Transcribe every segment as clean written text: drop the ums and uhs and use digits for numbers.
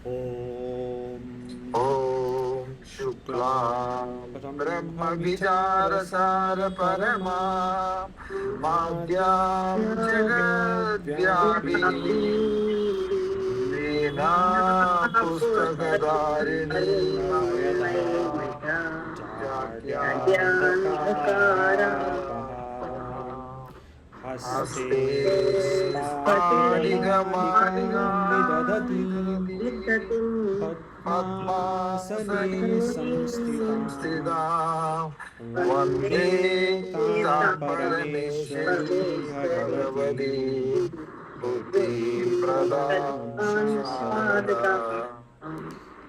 ॐ ॐ शुक्लां ब्रह्मविचारसार परमा माद्यां जगद्व्यापिनी वीणा पुस्तकधारिणी हस्ते हस्ते स्फटिकमालिकां विदधती पद्मासने पद्मासने संस्थिता संस्थिता वन्दे वन्दे तां तां परमेश्वरीं परमेश्वरीं भगवती भगवती बुद्धिप्रदां शारदा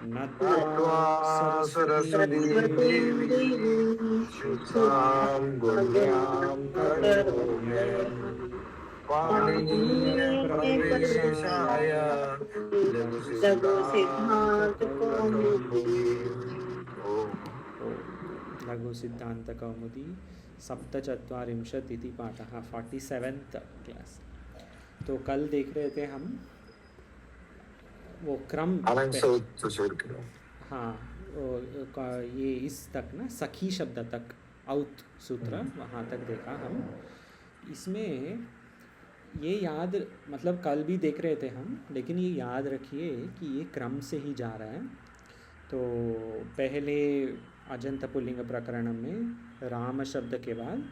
नत्वा नत्वा सरस्वतीं सरस्वतीं देवीं देवीं शुद्धां गुण्यां करोम्यहम् पाणिनीयप्रवेशाय लघुसिद्धान्तकौमुदी लघु सिद्धांत कौमुदी सप्तचत्वारिंशत् इति पाठः 47th क्लास। तो कल देख रहे थे हम वो क्रम हाँ ये इस तक ना सखी शब्द तक औत सूत्र वहाँ तक देखा हम। इसमें ये याद मतलब कल भी देख रहे थे हम, लेकिन ये याद रखिए कि ये क्रम से ही जा रहा है। तो पहले अजंत पुल्लिंग प्रकरण में राम शब्द के बाद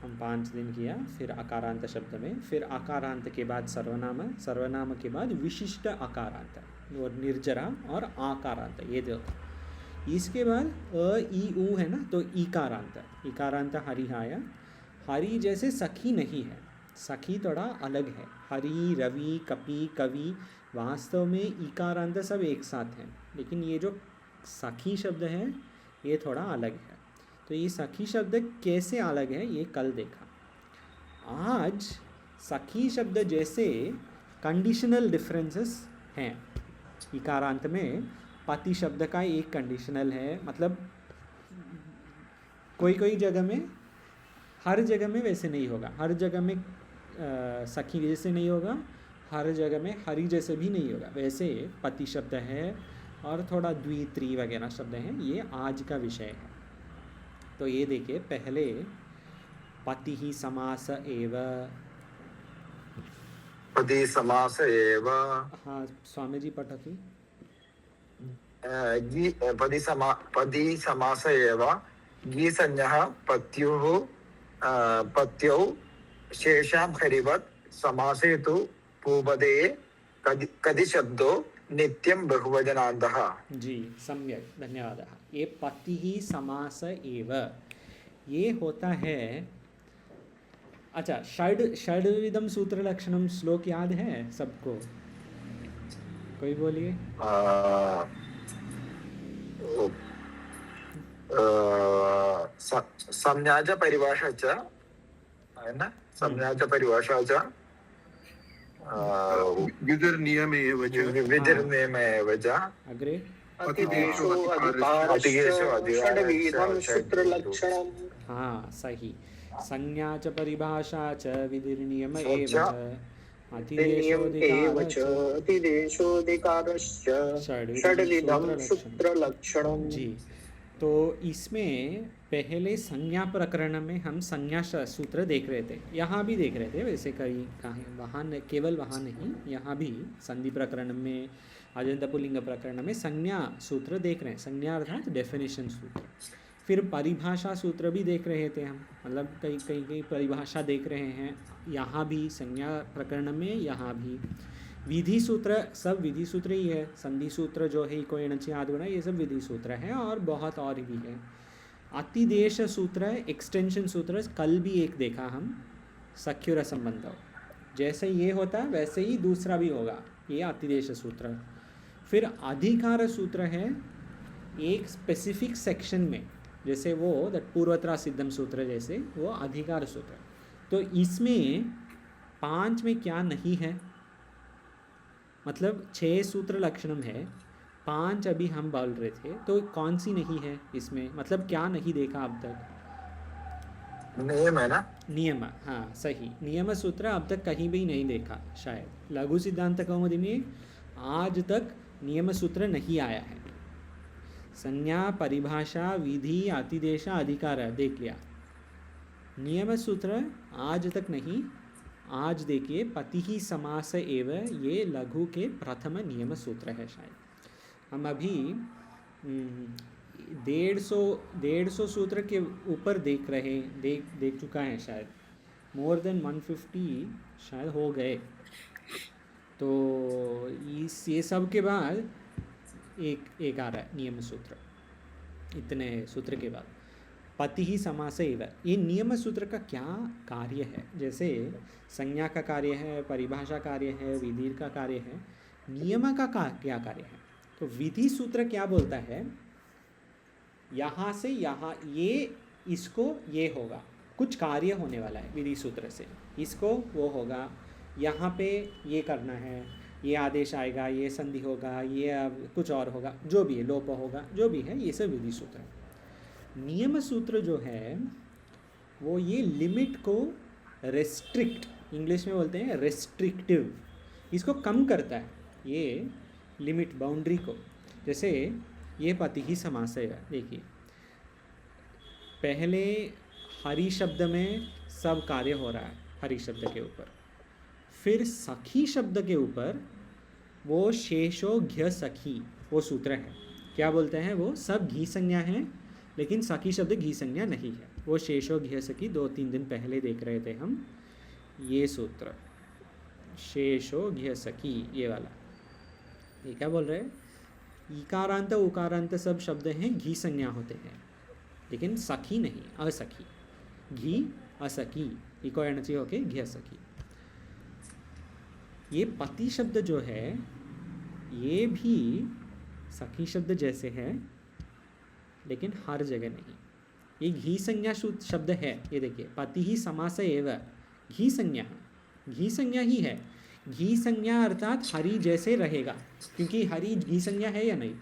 हम 5 दिन किया, फिर अकारांत शब्द में, फिर अकारांत के बाद सर्वनाम, सर्वनाम के बाद विशिष्ट अकारांत और निर्जरा और आकारांत, ये दो। इसके बाद अ ई उ है ना, तो इकारांत, इकारांत हरिहाया। हरि जैसे सखी नहीं है, सखी थोड़ा अलग है। हरि, रवि, कपि, कवि, वास्तव में इकारांत सब एक साथ हैं, लेकिन ये जो सखी शब्द है ये थोड़ा अलग है। तो ये सखी शब्द कैसे अलग है ये कल देखा। आज सखी शब्द जैसे कंडीशनल डिफरेंसेस हैं। इकारांत में पति शब्द का एक कंडीशनल है, मतलब कोई कोई जगह में, हर जगह में वैसे नहीं होगा। हर जगह में सखी जैसे नहीं होगा, हर जगह में हरि जैसे भी नहीं होगा। वैसे पति शब्द है और थोड़ा द्वि त्रि वगैरह शब्द हैं, ये आज का विषय है। तो ये देखिए, पहले पति ही समास एव, पति समास एव। हाँ स्वामी जी पठतु। पति समास एव गीसंज्ञः पत्युः पत्यौ शेषां हरिवत् समासे तु पूपदे कदि शब्दो नित्यं बहुवचनान्तः। जी सम्यक, धन्यवाद। ये पति ही समास एव ये होता है। अच्छा, षड्विधम सूत्र लक्षणम श्लोक याद है सबको? कोई बोलिए। संज्ञा च परिभाषा च है ना, संज्ञा च परिभाषा च विधिर्नियमे एव च अग्रे अतिदेशो षड्विधं सूत्रलक्षणम्। हाँ सही। संज्ञा च परिभाषा च विधिर्नियम एव च अतिदेशोऽधिकारश्च षड्विधं सूत्रलक्षणम्। जी, तो इसमें पहले संज्ञा प्रकरण में हम संज्ञा सूत्र देख रहे थे, यहाँ भी देख रहे थे वैसे कई कहीं, वहाँ केवल वहाँ नहीं, यहाँ भी संधि प्रकरण में, अजंत पुल्लिंग प्रकरण में संज्ञा सूत्र देख रहे हैं। संज्ञा अर्थात डेफिनेशन सूत्र। फिर परिभाषा सूत्र भी देख रहे थे हम, मतलब कई परिभाषा देख रहे हैं, यहाँ भी संज्ञा प्रकरण में, यहाँ भी विधि सूत्र, सब विधि सूत्र ही है। संधि सूत्र जो है कोई नची आदगुणा, ये सब विधि सूत्र है, और बहुत और भी है। अतिदेश सूत्र, एक्सटेंशन सूत्र कल भी एक देखा हम, सख्युर संबंध, जैसे ये होता है वैसे ही दूसरा भी होगा, ये अतिदेश सूत्र। फिर अधिकार सूत्र है एक स्पेसिफिक सेक्शन में, जैसे वो पूर्वत्रा सिद्धम सूत्र जैसे वो अधिकार सूत्र। तो इसमें 5 में क्या नहीं है, मतलब 6 सूत्र लक्षणम है, 5 अभी हम बोल रहे थे, तो कौन सी नहीं है इसमें, मतलब क्या नहीं देखा अब तक? नियम है ना, नियम, हाँ सही, नियम सूत्र अब तक कहीं भी नहीं देखा शायद। लघु सिद्धांत कौमुदी में आज तक नियम सूत्र नहीं आया है। संज्ञा, परिभाषा, विधि, अतिदेश, अधिकार देख लिया। नियम सूत्र आज तक नहीं। आज देखिए पति ही समास एव, ये लघु के प्रथम नियम सूत्र है। शायद हम अभी 150 सूत्र के ऊपर देख चुका है शायद। मोर देन 150 शायद हो गए। तो ये सब के बाद एक आ रहा है नियम सूत्र। इतने सूत्र के बाद पति ही समास एव, ये नियम सूत्र का क्या कार्य है? जैसे संज्ञा का कार्य है, परिभाषा कार्य है, विधि का कार्य है, नियम का क्या कार्य है? तो विधि सूत्र क्या बोलता है, यहाँ से यहाँ इसको ये होगा, कुछ कार्य होने वाला है विधि सूत्र से, इसको वो होगा, यहाँ पे ये करना है, ये आदेश आएगा, ये संधि होगा, ये अब कुछ और होगा, जो भी है, लोप होगा, जो भी है, ये सब विधि सूत्र है। नियम सूत्र जो है वो ये लिमिट को रेस्ट्रिक्ट, इंग्लिश में बोलते हैं रेस्ट्रिक्टिव, इसको कम करता है, ये लिमिट बाउंड्री को। जैसे ये पति ही समास है। देखिए पहले हरि शब्द में सब कार्य हो रहा है हरि शब्द के ऊपर, फिर सखी शब्द के ऊपर वो शेषो घ्य सखी वो सूत्र है। क्या बोलते हैं वो? सब घी संज्ञा है लेकिन सखी शब्द घी संज्ञा नहीं है। वो शेषो घ्य सखी 2-3 दिन पहले देख रहे थे हम, ये सूत्र शेषो घ्य सखी, ये वाला। ये क्या बोल रहे हैं? इकारांत उकारांत सब शब्द हैं घी संज्ञा होते हैं, लेकिन सखी नहीं, असखी। घी असखी, इको एनर्जी होके घ्य सखी। ये पति शब्द जो है ये भी सखी शब्द जैसे है लेकिन हर जगह नहीं। ये घी संज्ञा शब्द है। ये देखिए पति ही समास एव, घी संज्ञा, घी संज्ञा ही है। घी संज्ञा अर्थात हरि जैसे रहेगा, क्योंकि हरि घी संज्ञा है या नहीं?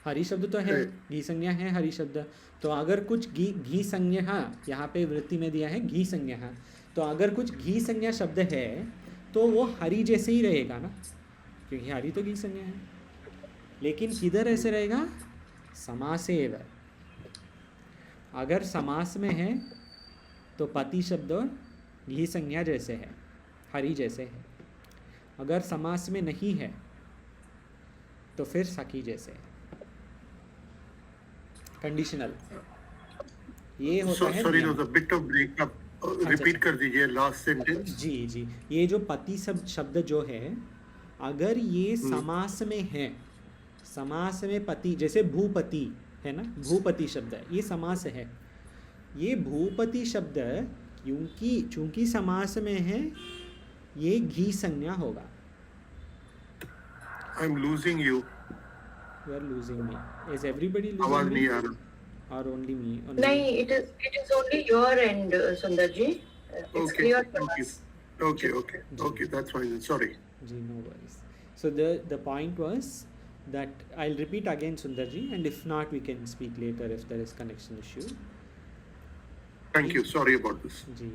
हरि शब्द तो है, घी संज्ञा है हरि शब्द। तो अगर कुछ घी संज्ञा, यहाँ पे वृत्ति में दिया है घी संज्ञा, तो अगर कुछ घी संज्ञा शब्द है तो वो हरि जैसे ही रहेगा ना, क्योंकि हरि तो घी संज्ञा है। लेकिन किधर ऐसे रहेगा? समासेव। अगर समास में है तो पति शब्द घी संज्ञा जैसे है, हरि जैसे है। अगर समास में नहीं है तो फिर सखी जैसे है, कंडीशनल। ये होता है। Sorry there was a bit of breakup, repeat कर दीजिए लास्ट सेंटेंस। जी, ये जो पति शब्द जो है, अगर ये समास में है, समास में पति, जैसे भूपति है ना, भूपति शब्द है, ये समास है। ये भूपति शब्द चूंकि समास में है, ये घी संज्ञा होगा। I am losing you. You are losing me. Is everybody आवाज लूजिंग नहीं मी आ रहा। और ओनली मी? नहीं, it is only your end, Sundar ji. It's clear for us. Okay, that's fine. Sorry. Ji, no worries. So the point was that I'll repeat again, Sundar ji, and if not we can speak later if there is connection issue. Thank you. Sorry about this. Ji,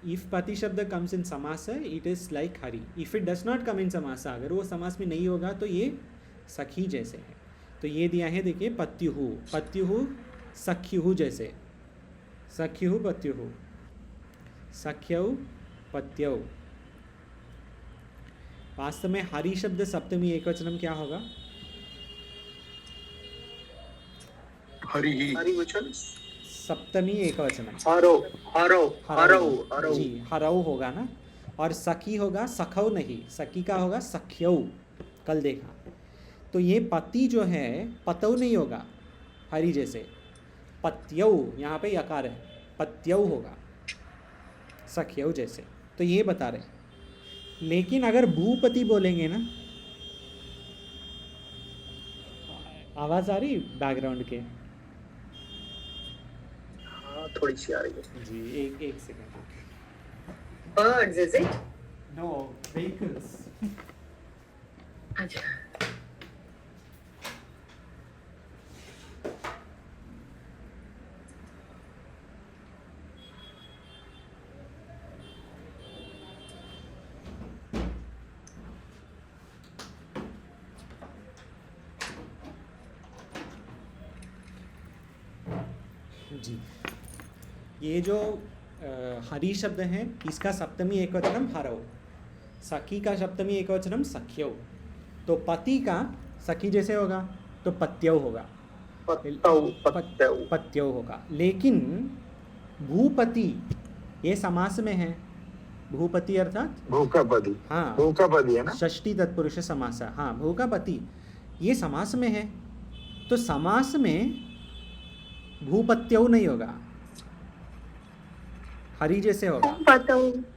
if pati शब्द comes in samasa, it is like hari. If it does not come in samasa, अगर वो समास में नहीं होगा तो ये सखी जैसे है। तो ये दिया है, देखिए पत्युहु सख्युहु जैसे, सख्युहु पत्युहु, सख्यौ पत्यौ। वास्तव में हरि शब्द सप्तमी एकवचनम क्या होगा? हरि ही। सप्तमी एकवचनम हरौ जी, हरौ होगा ना। और सखी होगा सखौ नहीं, सखी का होगा सख्यौ, कल देखा। तो ये पति जो है पतौ नहीं होगा हरि जैसे, पत्यौ, यहाँ पे यकार है, पत्यौ होगा सख्यौ जैसे। तो ये बता रहे। लेकिन अगर भूपति बोलेंगे ना, आवाज आ रही बैकग्राउंड के? हाँ, थोड़ी सी आ रही है जी, एक second. Birds, is it? No, vehicles. अच्छा। जी, ये जो हरि शब्द है इसका सप्तमी एकवचनम हरौ, सखी का सप्तमी एकवचनम सख्यौ, तो पति का सखी जैसे होगा तो पत्यौ होगा, पत्यौ होगा। लेकिन भूपति ये समास में है, भूपति अर्थात भूकापति, हाँ भूकापति है ना, षष्ठी तत्पुरुष समास है, हाँ भूकापति ये समास में है, तो समास में भूपत्यौ नहीं होगा, हरि जैसे होगा।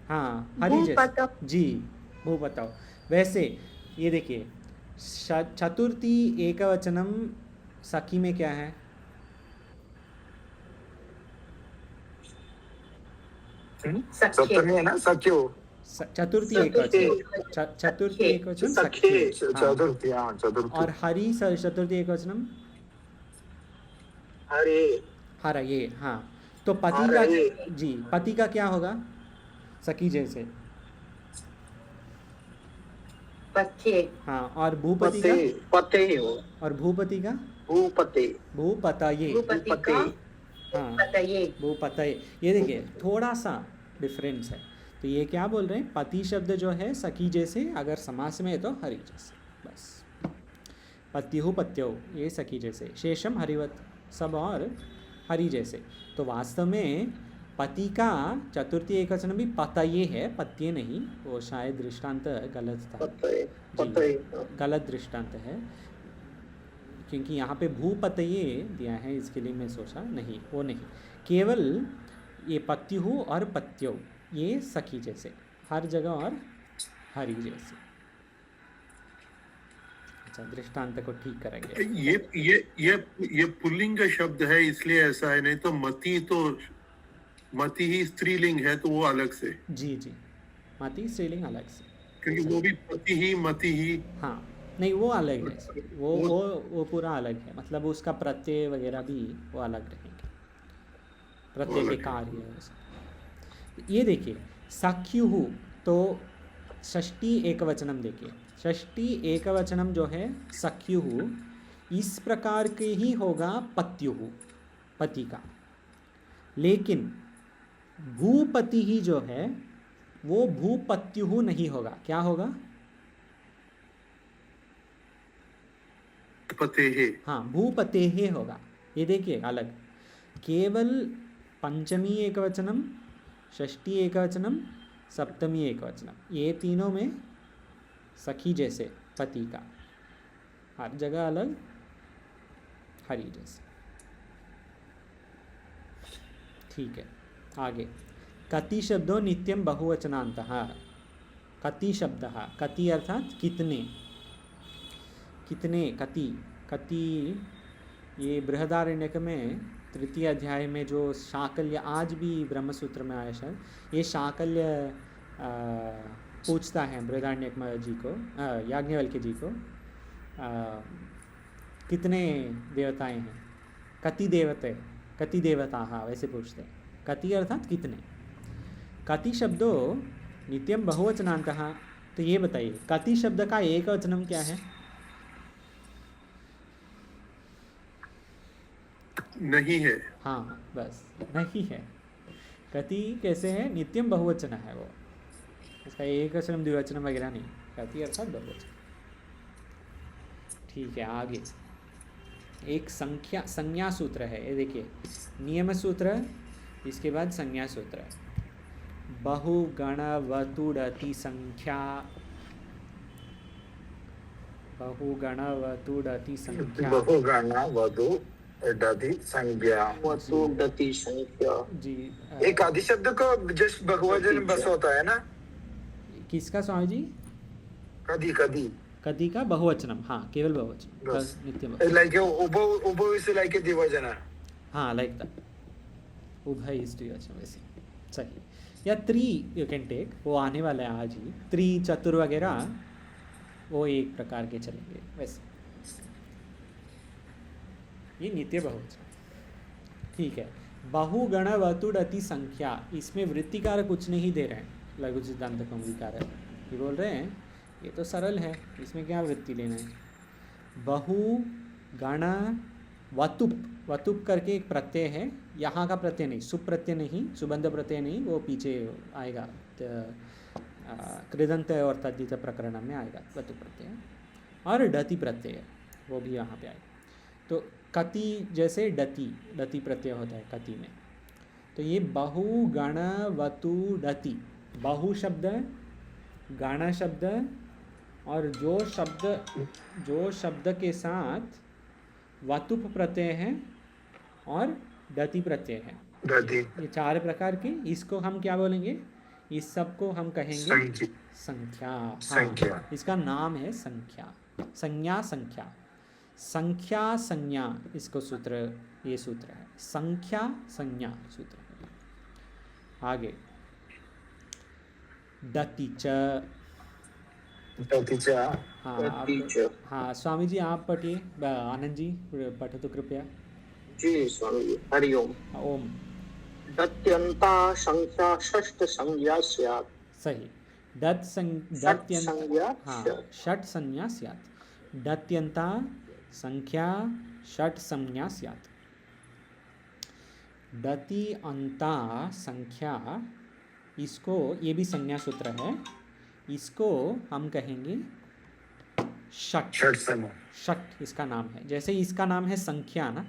हाँ हरि जैसे, जी भूपतौ। वैसे ये देखिए चतुर्थी एकवचनम सखी में क्या है, सप्तमी है ना, सख्यो, चतुर्थी एकवचन, चतुर्थी एकवचन सखी, चतुर्थी, हाँ चतुर्थी। और हरि चतुर्थी एकवचनम हरे, हरये, हाँ तो पति का, जी पति का क्या होगा सखी जैसे, पत्ये, हाँ, और भूपति का, पते हो, और भूपति का भूपते, भूपतये, भूपति का हाँ पतये। भूपतये। ये देखिए थोड़ा सा डिफरेंस है, तो ये क्या बोल रहे हैं, पति शब्द जो है सखी जैसे, अगर समास में है तो हरि जैसे, बस पत्युः पत्यौ ये सखी जैसे, शेषम हरिवत सब और हरि जैसे। तो वास्तव में पति का चतुर्थी एकवचन भी पतये है, पत्ये नहीं, वो शायद दृष्टांत गलत था, जी, गलत दृष्टांत है, क्योंकि यहाँ पे भूपतये दिया है, इसके लिए मैं सोचा नहीं, वो नहीं, केवल ये पत्युः और पत्यौ ये सखी जैसे हर जगह और हरि जैसे। अच्छा, दृष्टांत को ठीक करेंगे। ये पुल्लिंग शब्द है इसलिए ऐसा है, नहीं तो मति ही स्त्रीलिंग है तो वो अलग से, जी जी, मति स्त्रीलिंग अलग से, क्योंकि वो भी पति ही मति ही, हाँ नहीं वो अलग है, वो पूरा अलग है, मतलब उसका प्रत्यय वगैरह भी वो अलग रहेंगे, प्रत्यय के कार्य है उसका। ये देखिए सख्युः, तो षष्ठी एकवचनम देखिए, षष्ठी एकवचनम जो है सख्युः, इस प्रकार के ही होगा पत्युः, पति का। लेकिन भूपति ही जो है वो भूपत्युः नहीं होगा, क्या होगा, पतेहे, हाँ भूपतेहे होगा। ये देखिए अलग, केवल पंचमी एकवचनम, षष्ठी एकवचनम, सप्तमी एकवचनम, ये तीनों में सखी जैसे पति का, हर जगह अलग हरि जैसे। ठीक है, आगे कति शब्दों नित्यम बहुवचनान्तः, कति शब्दः, कति अर्थात कितने, कितने, कति, कति ये बृहदारण्यक में तृतीय अध्याय में जो शाकल्य, आज भी ब्रह्मसूत्र में आया शायद, ये शाकल्य पूछता है बृहदारण्यक जी को, याज्ञवल्क्य जी को, कितने देवताएं हैं, कति देवते, कति देवताः, वैसे पूछते हैं, कति अर्थात कितने। कति शब्दों नित्यम बहुवचनान्तः, तो ये बताइए कति शब्द का एक वचनम क्या है, नहीं है, हाँ बस नहीं है। कति कैसे है, नित्यम बहुवचन है वो, इसका एक वचनम द्विवचनम वगैरह नहीं, कति अर्थात बहुवचन। ठीक है, आगे एक संज्ञा सूत्र है, ये देखिए नियम सूत्र, इसके बाद संज्ञा सूत्र, बहुगणवतुडति संख्या, बहुगणवतुडति संख्या, बहुगणवतुडति संज्ञा, वतुडति संख्या, जी एक आदि शब्द को जस्ट बहुवचन बस होता है ना, किसका स्वामी जी, कदी, कदी, कति का बहुवचनम, हाँ केवल बहुवचन, बस नित्यम, like उभय is like a द्विवचन, हाँ लाइक दैट, उभय इज द्विवचन वैसे, सही, या त्री यू कैन टेक, वो आने वाला है आज ही, त्री चतुर वगैरह वो एक प्रकार के चलेंगे वैसे, ये नित्य बहुवचन। ठीक है, बहुगणवतुडति संख्या, इसमें वृत्तिकार कुछ नहीं दे रहे हैं, लघु सिद्धांत कौमुदीकारक ये बोल रहे हैं ये तो सरल है, इसमें क्या वृत्ति लेना है। बहु गण वतुप, वतुप करके एक प्रत्यय है, यहाँ का प्रत्यय नहीं, सुप प्रत्यय नहीं, सुबंध प्रत्यय नहीं, वो पीछे आएगा कृदंत और तद्धित प्रकरण में आएगा वतुप प्रत्यय, और डति प्रत्यय वो भी यहाँ पे आएगा। तो कति जैसे डति प्रत्यय होता है कति में, तो ये बहु गण वतु डति, बहु शब्द, गण शब्द, और जो शब्द के साथ वतुप प्रत्यय है और डति प्रत्यय है, ये 4 प्रकार के, इसको हम क्या बोलेंगे, इस सब को हम कहेंगे संख्या। हाँ, इसका नाम है संख्या, संज्ञा संख्या, संख्या संज्ञा, इसको सूत्र, ये सूत्र है, संख्या संज्ञा सूत्र है। आगे डति च, हाँ स्वामी जी आप पढ़िए, आनंद जी पठतु कृपया। जी स्वामी जी, हरि ओम। ओम। दत्यंता संख्या षष्ठ संज्ञा स्यात्। सही, हाँ षट संज्ञा स्यात्, दत्यंता संख्या षट संज्ञा स्यात्। डति अंता संख्या, इसको, ये भी संज्ञा सूत्र है, इसको हम कहेंगे षट, षट इसका नाम है। जैसे इसका नाम है संख्या ना,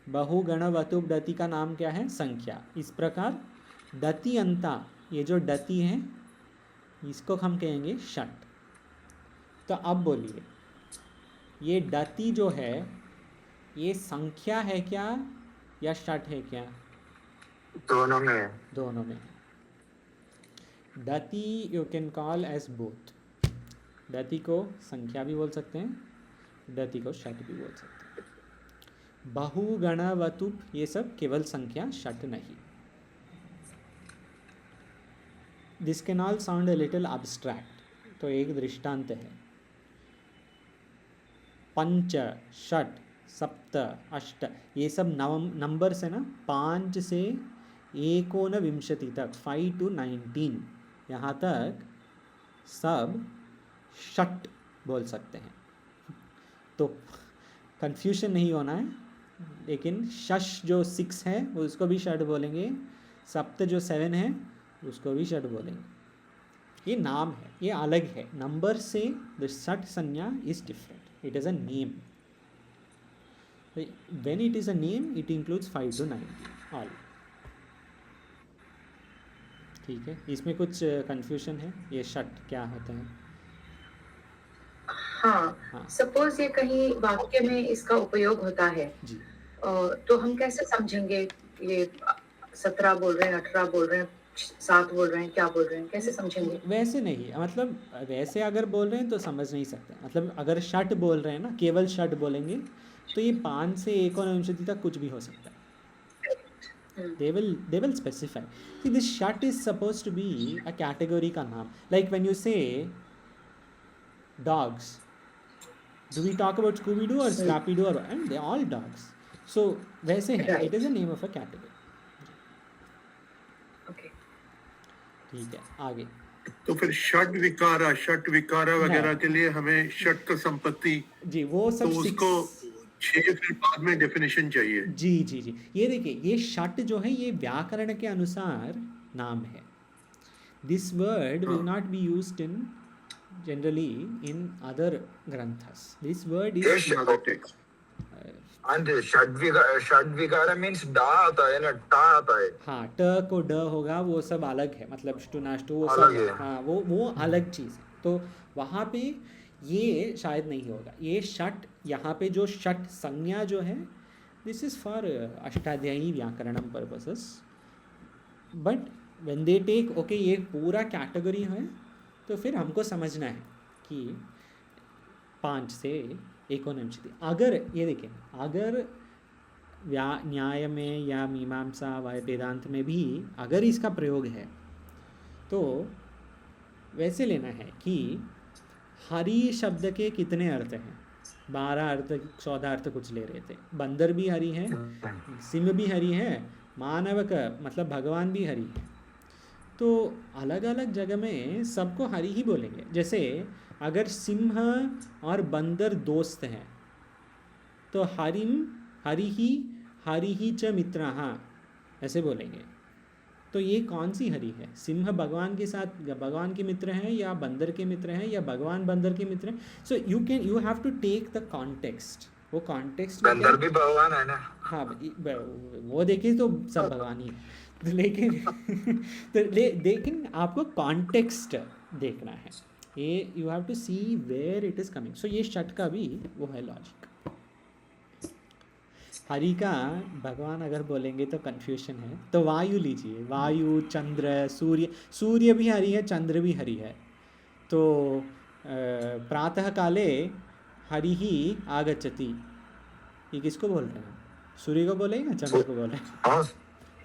बहुगण वतुप डति का नाम क्या है, संख्या। इस प्रकार डति अंता, ये जो डति है इसको हम कहेंगे षट। तो अब बोलिए, ये डति जो है ये संख्या है क्या या षट है क्या? दोनों में। दोनों में। डति you can call as both, डति को संख्या भी बोल सकते हैं, डति को षट भी बोल सकते हैं। बहु गण वतुप ये सब केवल संख्या, षट नहीं। This can all sound a little abstract, तो एक दृष्टांत है, पंच, षट, सप्त, अष्ट, ये सब नंबर्स है ना, 5 से 19 तक, 5 to 19, यहाँ तक सब षट बोल सकते हैं। तो कंफ्यूजन नहीं होना है, लेकिन शश जो 6 है उसको भी षट बोलेंगे, सप्त जो 7 है उसको भी षट बोलेंगे। ये नाम है, ये अलग है, नंबर से द षट संज्ञा is different, it is a name. When it is a name, it includes 5 to 19 all. ठीक है, इसमें कुछ कंफ्यूजन है, ये षट क्या होता है? हाँ, सपोज ये कहीं वाक्य में इसका उपयोग होता है जी, तो हम कैसे समझेंगे ये 17 बोल रहे हैं, 18 बोल रहे हैं, 7 बोल रहे हैं, क्या बोल रहे हैं, कैसे समझेंगे? वैसे नहीं, मतलब वैसे अगर बोल रहे हैं तो समझ नहीं सकते, मतलब अगर षट बोल रहे हैं ना, केवल षट बोलेंगे तो ये 5 से 19 तक कुछ भी हो सकता है। they will specify. See, this षट is supposed to be a category का नाम, like when you say dogs, do we talk about Scooby-Doo or Scrappy-Doo, or and they all dogs, so वैसे है, it is a name of a category. ठीक है, आगे। तो फिर षट विकारा वगैरह के लिए हमें षट का संपत्ति जी, वो सब तो उसको 6 फिर बाद में डेफिनेशन चाहिए। जी जी जी, ये देखिए, ये षट जो है ये व्याकरण के अनुसार नाम है। This word will not be used in generally in other ग्रंथस, दिस वर्ड इज and षड्विकार means डा आता है ना, टा आता है। हाँ, ट को ड होगा, वो सब अलग है, मतलब ष्टु नाष्टु वो अलग सब, है। हाँ वो अलग चीज़ है। तो वहाँ पे ये शायद नहीं होगा, ये षट, यहाँ पे जो षट संज्ञा जो है, दिस इज़ फॉर अष्टाध्यायी व्याकरणम purposes, but when they take okay ये पूरा कैटेगरी है, तो फिर हमको समझना है कि 5 से 19। अगर ये देखें, अगर न्याय में या मीमांसा व वेदांत में भी अगर इसका प्रयोग है तो वैसे लेना है कि हरि शब्द के कितने अर्थ हैं, 12 अर्थ 14 अर्थ कुछ ले रहे थे। बंदर भी हरि है, सिंह भी हरि है, मानव का मतलब भगवान भी हरि है। तो अलग अलग जगह में सबको हरि ही बोलेंगे। जैसे अगर सिंह और बंदर दोस्त हैं तो हरि ही हरि ही च मित्रः ऐसे बोलेंगे। तो ये कौन सी हरि है? सिंह भगवान के साथ भगवान के मित्र हैं या बंदर के मित्र हैं या भगवान बंदर के मित्र हैं? So you have to take the context. वो कॉन्टेक्स्ट में बंदर भी भगवान है ना। हाँ वो देखिए तो सब भगवान ही है लेकिन लेकिन आपको कॉन्टेक्स्ट देखना है। ये you have to see where it is coming. So ये षट का भी वो है लॉजिक। हरि का भगवान अगर बोलेंगे तो कन्फ्यूशन है। तो वायु लीजिए, वायु, चंद्र, सूर्य। सूर्य भी हरि है, चंद्र भी हरि है। तो प्रातः काले हरि ही आगच्छति, ये किसको बोल रहे हैं? सूर्य को बोले या चंद्र को बोले? हाँ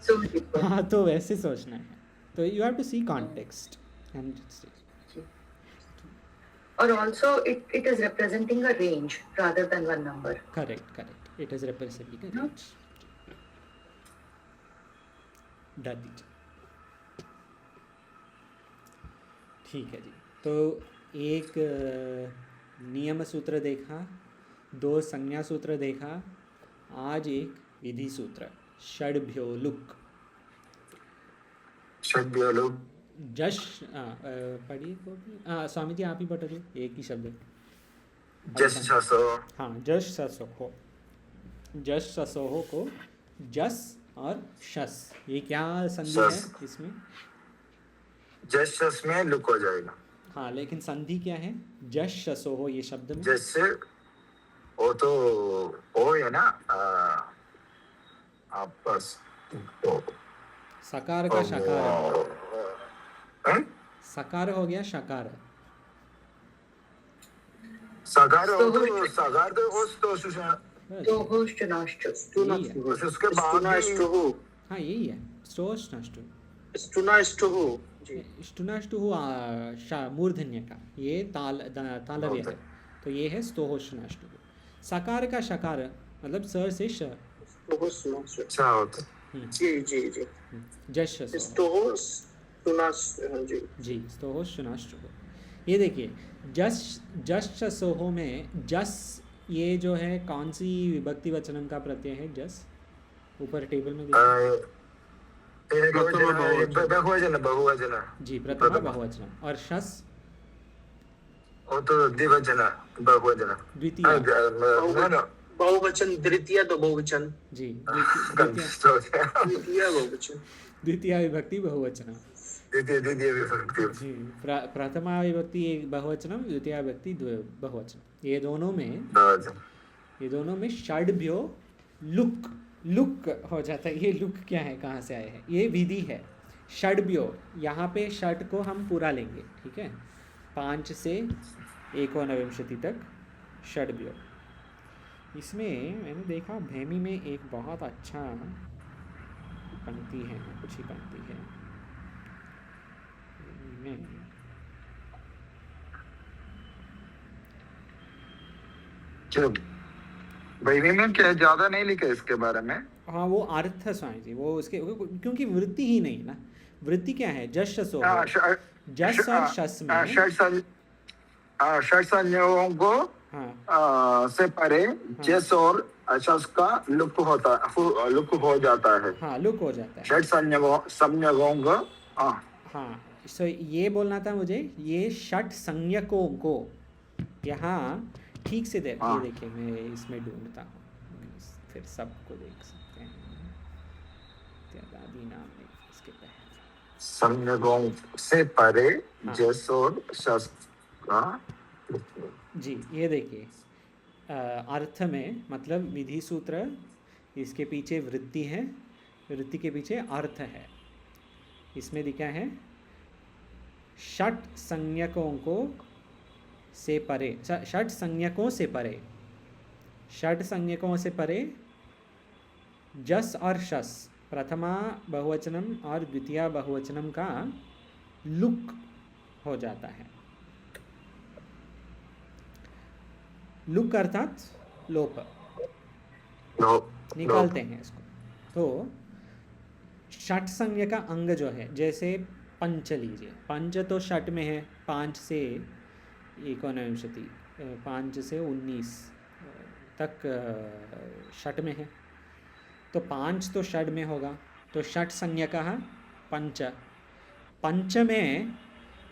सूर्य को। हाँ, तो वैसे सोचना है। तो you have to see context and और also it is representing a range rather than one number. Correct, it is representing a range. डाल दीजिए। ठीक है जी। तो एक नियम सूत्र देखा, 2 संज्ञा सूत्र देखा, आज एक विधि सूत्र षड्भ्यो लुक। षड्भ्यो लुक। जश पढ़िए को स्वामी जी आप ही पढ़ दो, एक ही शब्द। जस ससो। हाँ, जश ससोहो। जश ससोहो को जस और शस, ये क्या संधि है शस। इसमें? जस शस में लुक हो जाएगा। हाँ, लेकिन संधि क्या है जश शसोहो ये शब्द में? जैसे वो तो ओ है ना, आपस तो सकार का शकार, हैं? सकार हो गया शकार। सगार हो तो सगार तो उस तो तो होस्ट नाश्चो। यही है। उसके बाद भी स्टुनाष्टुः हाँ यही है, स्टोष नष्टु। स्टुनाष्टुः जी स्टुनाष्टु मूर्धन्य का ये तालव्य है, तो ये है स्तोहोष्णाष्टु। सकार का शकार मतलब सर से श। अच्छा होता। जी जी जी जश जी स्तोहोष्णाष्टु। ये देखिए जश सोहो में जस, ये जो है कौन सी विभक्ति वचनम का प्रत्यय है? जस ऊपर टेबल में बहुवचन बहुवचन जी, प्रथमा बहुवचन। और शस वो तो द्विवचन बहुवचन। द्वितीय बहुवचन द्वितीय तो बहुवचन जी, द्वितीय बहुवचन द्वितीय विभक्ति बहुवचन द्वितीय विभक्ति जी। प्रथमा विभक्ति एक बहुवचनम, द्वितीय विभक्ति बहुवचन। ये दोनों में षड्भ्यो लुक हो जाता है। ये लुक क्या है, कहाँ से आए हैं? ये विधि है षड्भ्यो। यहाँ पे षट को हम पूरा लेंगे, ठीक है, 5 से 19 तक षड्भ्यो। इसमें मैंने देखा भैमी में एक बहुत अच्छा पंक्ति है, कुछ ही पंक्ति है भैमी में क्या ज्यादा नहीं लिखा इसके बारे में। हाँ, वो अर्थ है स्वामी जी, वो उसके क्योंकि वृत्ति ही नहीं ना। वृत्ति क्या है? जश सो, जस और शस में षट संज्ञाओं को से परे जस और शस का लुक हो जाता है। हाँ, लुक हो जाता है। षट संज्ञाओं को हाँ, सो ये बोलना था मुझे, ये षट संज्ञकों को यहाँ ठीक से ये देखिए, मैं इसमें ढूंढता हूँ, फिर सबको देख सकते हैं। त्यागादि नाम नहीं इसके पहले। संज्ञकों से परे जस और शस का जी। ये देखिए अर्थ में मतलब विधि सूत्र, इसके पीछे वृत्ति है, वृत्ति के पीछे अर्थ है। इसमें लिखा है षट संज्ञकों को से परे, षट संज्ञकों से परे, षट संज्ञकों से परे जस और शस, प्रथमा बहुवचनम और द्वितीय बहुवचनम का लुक हो जाता है। लुक अर्थात लोप, निकालते हैं इसको। तो षट संज्ञा का अंग जो है, जैसे पंच लीजिए, पंच तो षट में है, 5 से 19, 5 से 19 तक षट में है। तो 5 तो षड में होगा, तो षट संज्ञकः पंच। पंच में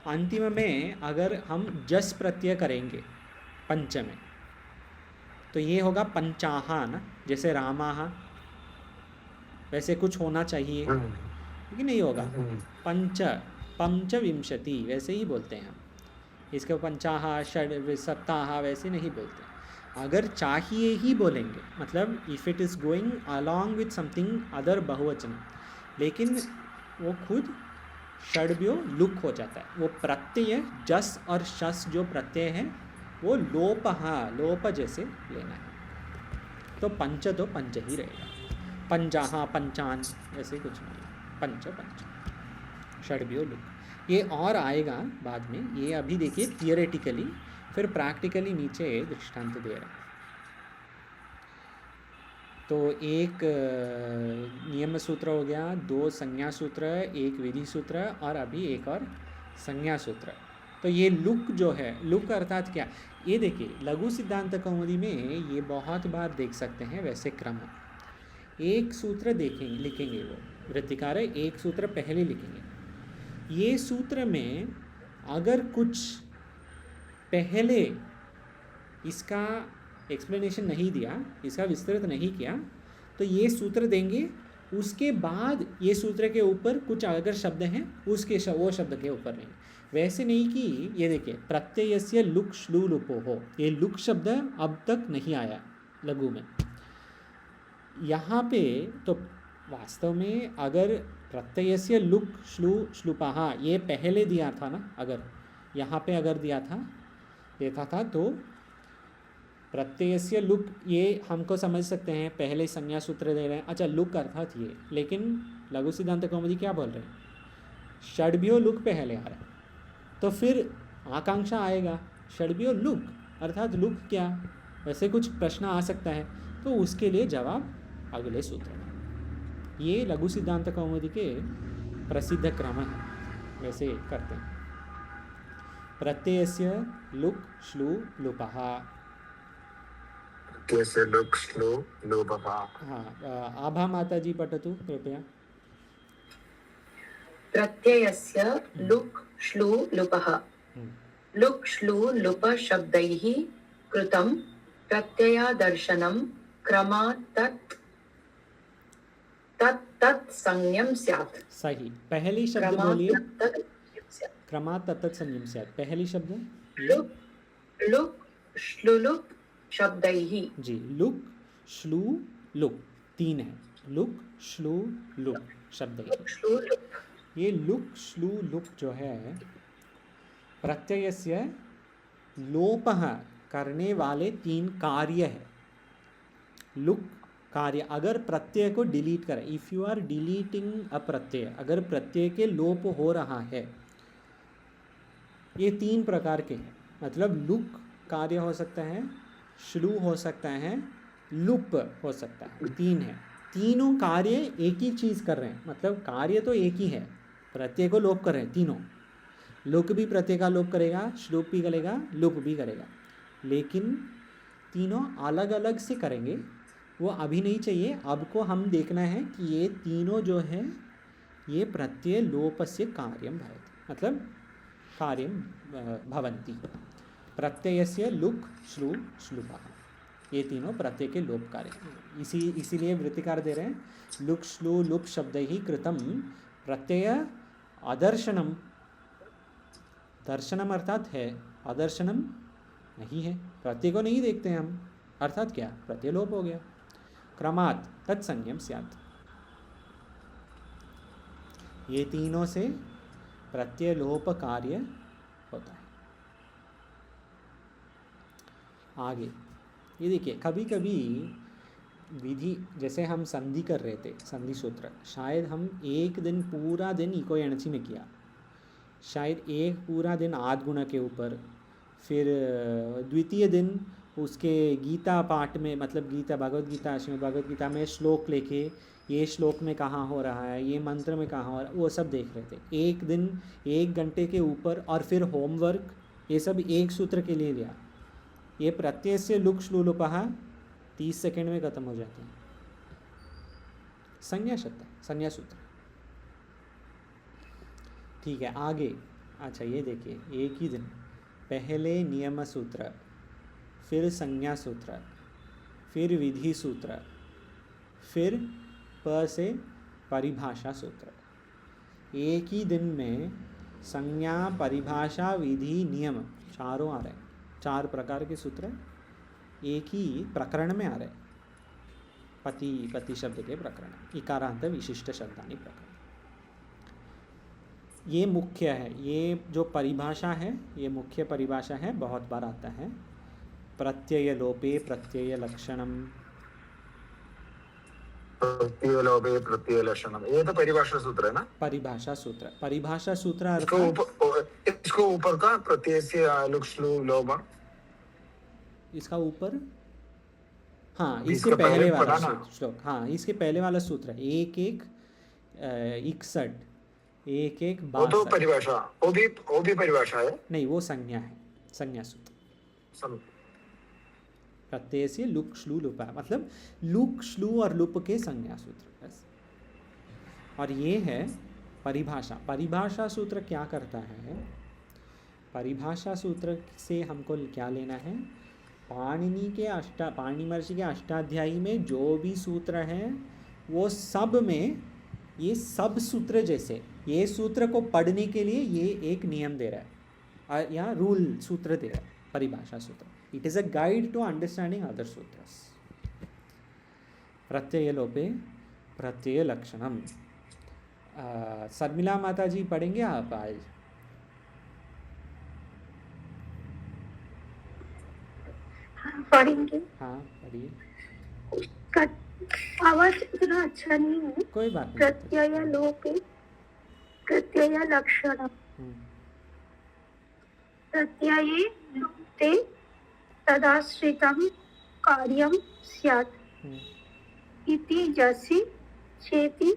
अंतिम में अगर हम जस प्रत्यय करेंगे पंच में, तो ये होगा पंचाहा ना, जैसे रामाह, वैसे कुछ होना चाहिए लेकिन नहीं होगा। पंच पंचविंशति वैसे ही बोलते हैं हम, इसको पंचाहा षड सप्ताह वैसे नहीं बोलते। अगर चाहिए ही बोलेंगे, मतलब if it is going along with something other बहुवचन, लेकिन वो खुद षड्व्यो लुक हो जाता है। वो प्रत्यय जस और शस जो प्रत्यय है वो लोप जैसे लेना है। तो पंच ही रहेगा, पंचाहा पंचान ऐसे कुछ नहीं, पंच षड्व्यो लुक। ये और आएगा बाद में, ये अभी देखिए थियोरेटिकली, फिर प्रैक्टिकली नीचे दृष्टांत दे रहा है। तो एक नियम सूत्र हो गया, 2 संज्ञा सूत्र, 1 विधि सूत्र और अभी एक और संज्ञा सूत्र। तो ये लुक जो है, लुक अर्थात क्या, ये देखिए लघु सिद्धांत कौमुदी में ये बहुत बार देख सकते हैं। वैसे क्रम एक सूत्र देखेंगे, लिखेंगे, वो वृत्तिकार है, एक सूत्र पहले लिखेंगे। ये सूत्र में अगर कुछ पहले इसका एक्सप्लेनेशन नहीं दिया, इसका विस्तृत नहीं किया, तो ये सूत्र देंगे, उसके बाद ये सूत्र के ऊपर कुछ अगर शब्द हैं उसके वो शब्द के ऊपर नहीं। वैसे नहीं कि ये देखिए प्रत्ययस्य लुक श्लू लुपो हो, ये लुक शब्द अब तक नहीं आया लघु में। यहाँ पे तो वास्तव में अगर प्रत्ययस्य लुक श्लू श्लुपहा ये पहले दिया था ना, अगर यहाँ पे अगर दिया था तो प्रत्ययस्य लुक ये हमको समझ सकते हैं, पहले संज्ञा सूत्र दे रहे हैं, अच्छा लुक अर्थात ये। लेकिन लघु सिद्धांत कौमुदी क्या बोल रहे हैं, षड्भ्यो लुक पहले आ रहा है, तो फिर आकांक्षा आएगा षड्भ्यो लुक अर्थात लुक क्या, वैसे कुछ प्रश्न आ सकता है। तो उसके लिए जवाब अगले सूत्र में। ये लघु सिद्धांत कौमुदी के प्रसिद्ध क्रम है, वैसे करते हैं। प्रत्ययस्य लुक श्लू लुपः, प्रत्ययस्य लुक श्लू लुपः। हाँ, आभा माता जी पठतु कृपया। प्रत्ययस्य लुक् श्लू लुपः, लुक् श्लू लुप शब्दैः कृतं प्रत्ययादर्शनं क्रमात् तत् संज्ञं स्यात्। सही, पहली शब्द बोलिए, क्रमात् तत्तत् संज्ञं स्यात्। पहली शब्द लुक् श्लुलुप् शब्दैः जी, लुक श्लू लुक 3 है, लुक श्लू लुक शब्द। ये लुक श्लू लुक जो है प्रत्ययस्य लोपः करने वाले 3 कार्य है। लुक कार्य, अगर प्रत्यय को डिलीट करें, इफ़ यू आर डिलीटिंग अ प्रत्यय, अगर प्रत्यय के लोप हो रहा है, ये 3 प्रकार के हैं। मतलब लुक कार्य हो सकता है, श्लू हो सकता है, लुप हो सकता है, 3 है। तीनों कार्य एक ही चीज़ कर रहे हैं, मतलब कार्य तो एक ही है, प्रत्यय को लोप कर रहे हैं तीनों। लुक भी प्रत्यय का लोप करेगा, श्लूप भी करेगा, लुप भी करेगा, लेकिन तीनों अलग अलग से करेंगे। वो अभी नहीं चाहिए, अब को हम देखना है कि ये तीनों जो है ये प्रत्यय लोपस्य कार्यं भवति, मतलब कार्यं भवन्ति। प्रत्ययस्य लुक श्लू श्लुपः, ये तीनों प्रत्यय के लोप कार्य। इसीलिए वृत्तिकार दे रहे हैं लुक श्लू लुप शब्दैः कृतं प्रत्यय अदर्शनम। दर्शनम अर्थात है, अदर्शनम नहीं है, प्रत्यय को नहीं देखते हैं हम, अर्थात क्या, प्रत्यय लोप हो गया। क्रमात् तत्संज्ञं स्यात्, ये तीनों से प्रत्यय लोप कार्य होता है। आगे ये देखिए, कभी कभी विधि, जैसे हम संधि कर रहे थे, संधि सूत्र, शायद हम एक दिन पूरा दिन इको एनर्जी में किया, शायद एक पूरा दिन आद गुण के ऊपर, फिर द्वितीय दिन उसके गीता पाठ में, मतलब गीता भगवत गीता, श्रीमद् भगवत गीता में श्लोक लेके ये श्लोक में कहाँ हो रहा है, ये मंत्र में कहाँ हो रहा है, वो सब देख रहे थे। एक दिन 1 घंटे के ऊपर, और फिर होमवर्क, ये सब एक सूत्र के लिए लिया। ये प्रत्यय से लुक श्लू लुपः 30 सेकेंड में ख़त्म हो जाते हैं। संज्ञा शब्द, संज्ञा सूत्र। ठीक है, आगे अच्छा ये देखिए, एक ही दिन पहले नियम सूत्र, फिर संज्ञा सूत्र, फिर विधि सूत्र, फिर प से परिभाषा सूत्र। एक ही दिन में संज्ञा, परिभाषा, विधि, नियम चारों आ रहे हैं। 4 प्रकार के सूत्र एक ही प्रकरण में आ रहे हैं। पति शब्द के प्रकरण, इकारांत विशिष्ट शब्दानी प्रकरण। ये मुख्य है, ये जो परिभाषा है ये मुख्य परिभाषा है, बहुत बार आता है। प्रत्यय लोपे प्रत्यय लक्षणम, प्रत्यय लोपे प्रत्यय लक्षणम, ये तो परिभाषा सूत्र है ना। परिभाषा सूत्र, परिभाषा सूत्र अर्थ इसको ऊपर का प्रत्यय से लुक श्लू लोभ, इसका ऊपर, हाँ इसके पहले वाला श्लोक, हाँ इसके पहले वाला सूत्र है 1:61, 1:62। वो तो परिभाषा, वो भी परिभाषा है। नहीं, वो संज्ञा है, संज्ञा सूत्र। प्रत्यय से लुक श्लू लुपा, मतलब लुक श्लू और लुप के संज्ञा सूत्र बस। और ये है परिभाषा। परिभाषा सूत्र क्या करता है? परिभाषा सूत्र से हमको क्या लेना है? पाणिनि महर्षि के अष्टाध्यायी में जो भी सूत्र हैं वो सब में, ये सब सूत्र जैसे, ये सूत्र को पढ़ने के लिए ये एक नियम दे रहा है या रूल सूत्र दे रहा है, परिभाषा सूत्र। It is a guide to understanding other सूत्रस। प्रत्यय लोपे प्रत्यय लक्षणम। शर्मिला माता जी पढ़ेंगे आप आज? पढ़ेंगे। हाँ पढ़िए। आवाज इतना अच्छा नहीं है। कोई बात नहीं। प्रत्यय लोपे प्रत्यय लक्षणम, प्रत्यये लुप्ते तदाश्रितं कार्यं स्यात् इति जसि चेति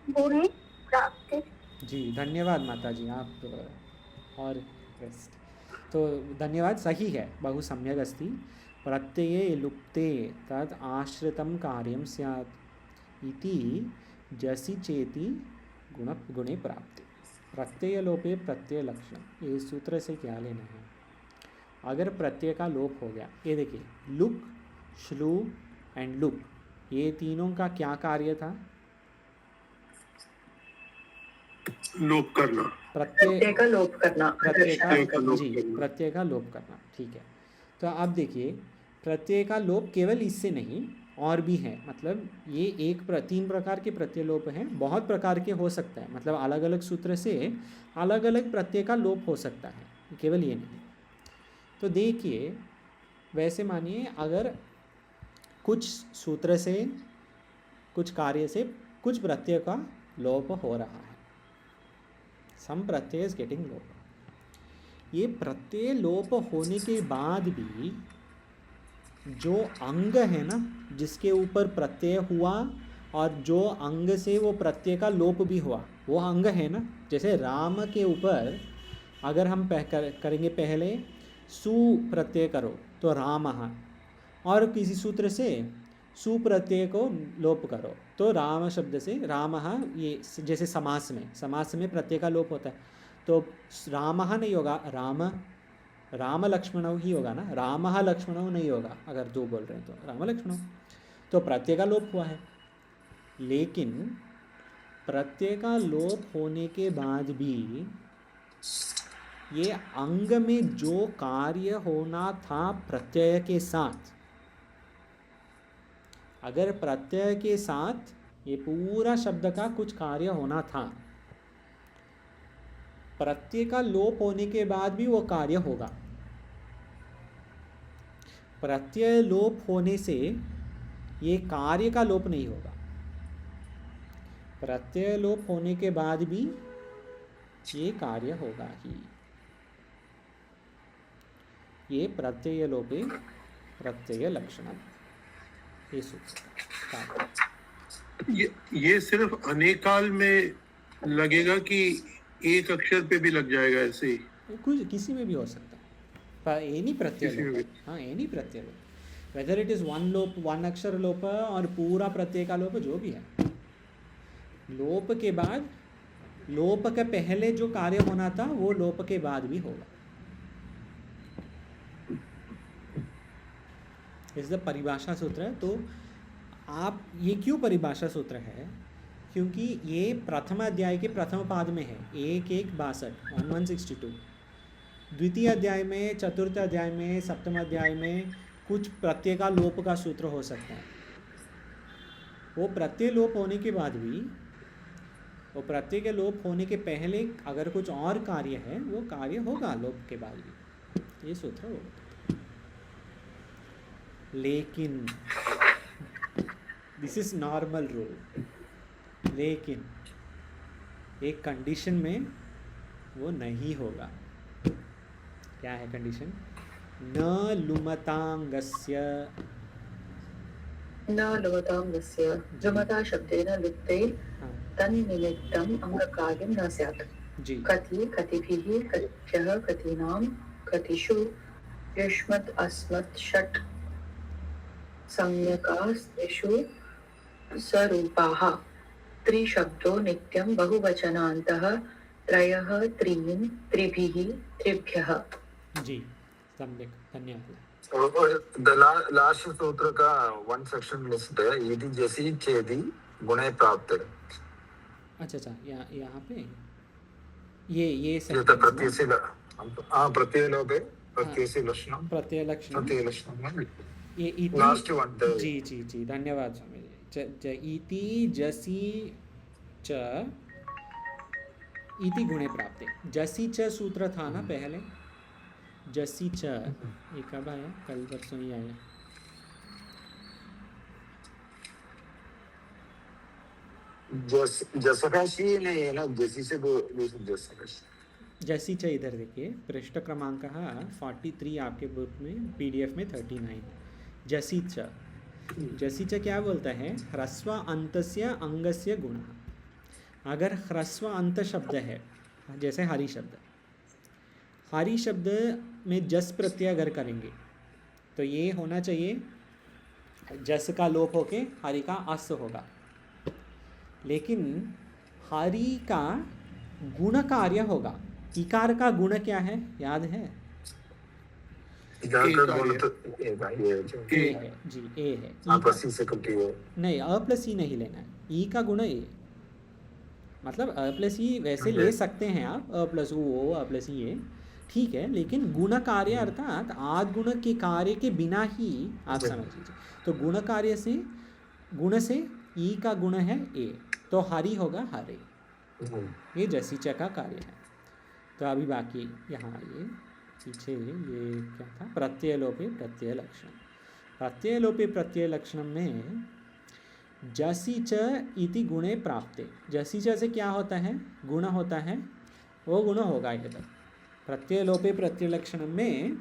गुणे प्राप्ते। जी धन्यवाद माता जी, आप और रेस्ट। तो धन्यवाद, सही है, बहु सम्यक अस्ति। प्रत्यये लुप्ते तद आश्रितं कार्यं स्यात् इति जसि चेति गुणे प्राप्ति। प्रत्यय लोपे प्रत्यय लक्षण, ये सूत्र से क्या लेना है? अगर प्रत्यय का लोप हो गया, ये देखिए लुक, श्लू एंड लुप, ये तीनों का क्या कार्य था? लोप करना, प्रत्यय का लोप करना, प्रत्यय प्रत्यय का लोप करना। ठीक है, तो आप देखिए प्रत्यय का लोप केवल इससे नहीं और भी है, मतलब ये 3 प्रकार के प्रत्यय लोप हैं, बहुत प्रकार के हो सकता है, मतलब अलग अलग सूत्र से अलग अलग प्रत्यय का लोप हो सकता है, केवल ये नहीं। तो देखिए वैसे मानिए अगर कुछ सूत्र से, कुछ कार्य से कुछ प्रत्यय का लोप हो रहा है, सम प्रत्यय इज गेटिंग लोप, ये प्रत्यय लोप होने के बाद भी जो अंग है ना जिसके ऊपर प्रत्यय हुआ और जो अंग से वो प्रत्यय का लोप भी हुआ, वो अंग है ना। जैसे राम के ऊपर अगर हम करेंगे पहले सु प्रत्यय करो तो रामः, और किसी सूत्र से सु प्रत्यय को लोप करो तो राम शब्द से रामः, ये जैसे समास में प्रत्यय का लोप होता है तो रामः नहीं होगा, राम लक्ष्मणौ ही होगा ना, रामः लक्ष्मणौ नहीं होगा। अगर 2 बोल रहे हैं तो राम लक्ष्मणौ, तो प्रत्यय का लोप हुआ है। लेकिन प्रत्यय का लोप होने के बाद भी ये अंग में जो कार्य होना था प्रत्यय के साथ, अगर प्रत्यय के साथ ये पूरा शब्द का कुछ कार्य होना था, प्रत्यय का लोप होने के बाद भी वो कार्य होगा। प्रत्यय लोप होने से ये कार्य का लोप नहीं होगा, प्रत्यय लोप होने के बाद भी ये कार्य होगा ही। ये प्रत्यय लोपे प्रत्यय लक्षणम, ये सूत्र। ये सिर्फ अनेकाल में लगेगा कि एक अक्षर पे भी लग जाएगा ऐसे ही? कुछ किसी में भी हो सकता है, पर एनी प्रत्यय लोप, हाँ एनी प्रत्यय लोप, वेदर इट इज वन अक्षर लोप और पूरा प्रत्यय का लोप, जो भी है लोप के बाद, लोप के पहले जो कार्य होना था वो लोप के बाद भी होगा। इस परिभाषा सूत्र है। तो आप ये क्यों परिभाषा सूत्र है, क्योंकि ये प्रथम अध्याय के प्रथम पाद में है 1162 द्वितीय अध्याय में, चतुर्थ अध्याय में, सप्तम अध्याय में कुछ प्रत्यय का लोप का सूत्र हो सकता है। वो प्रत्यय लोप होने के बाद भी, वो प्रत्यय के लोप होने के पहले अगर कुछ और कार्य है वो कार्य होगा लोप के बाद भी, ये सूत्र होगा। लेकिन दिस इज नॉर्मल रूल, लेकिन एक कंडीशन में वो नहीं होगा। क्या है कंडीशन? न लुमतांगस्य, न लुमतांगस्य लुमता शब्देन लुप्ते हाँ तन्निमित्तम् अंगकार्यं न स्यात्। जी, कति कतिभिः कतिभ्यः कतीनां कतिषु युष्मत् अस्मत् षट् संज्ञकास्तेषु स्वरूपाः। त्रिशब्दो नित्यं बहुवचनान्तः त्रयः त्रीन् त्रिभिः त्रिभ्यः। जी, सम्यक, धन्यवाद। The last सूत्र का one section list है, इति जैसी चेति गुणे प्राप्त। अच्छा अच्छा, यहाँ पे ये तो प्रत्यय से प्रत्यय लोपे प्रत्यय से लक्षणम, प्रत्यय लक्षणम, प्रत्यय लक्षणम ये इति, लास्ट वन। जी जी जी, धन्यवाद स्वामी जी। इति जसी च इति गुणे प्राप्ते, जसी च सूत्र था ना पहले, जसी च ये कब आया? कल परसों ही आया। जसकाशी नहीं है ना, जैसी से जसकाशी। जैसी च इधर देखिए, पृष्ठ क्रमांक 43 आपके बुक में, पीडीएफ में 39। जसी च, जसी च क्या बोलता है? ह्रस्व अंतस्य अंगस्य गुणः। अगर ह्रस्व अंत शब्द है, जैसे हरि शब्द, हरि शब्द में जस प्रत्यय अगर करेंगे तो ये होना चाहिए, जस का लोप होके हरि का अस होगा। लेकिन हरि का गुण कार्य होगा। इकार का गुण क्या है, याद है? इकार का गुण तो ए है जी, ए है। आपसी से कटी है नहीं, अ प्लस ई नहीं लेना है, ई का गुण ए। मतलब अ प्लस ई वैसे ले सकते हैं आप, अ प्लस ओ, अ प्लस ई, ठीक है, लेकिन गुण कार्य अर्थात आद गुण के कार्य के बिना ही आप समझ लीजिए। तो गुण कार्य से, गुण से ई का गुण है ए, तो हरि होगा हरे। ये जसी च का कार्य है। तो अभी बाकी यहाँ ये पीछे ये क्या था? प्रत्यय लोपे प्रत्यय लक्षण। प्रत्यय लोपे प्रत्यय लक्षण में जसी च इति गुणे प्राप्ते, जसी च से क्या होता है? गुण होता है, वो गुण होगा इधर। प्रत्यय लोपे प्रत्यय लक्षण में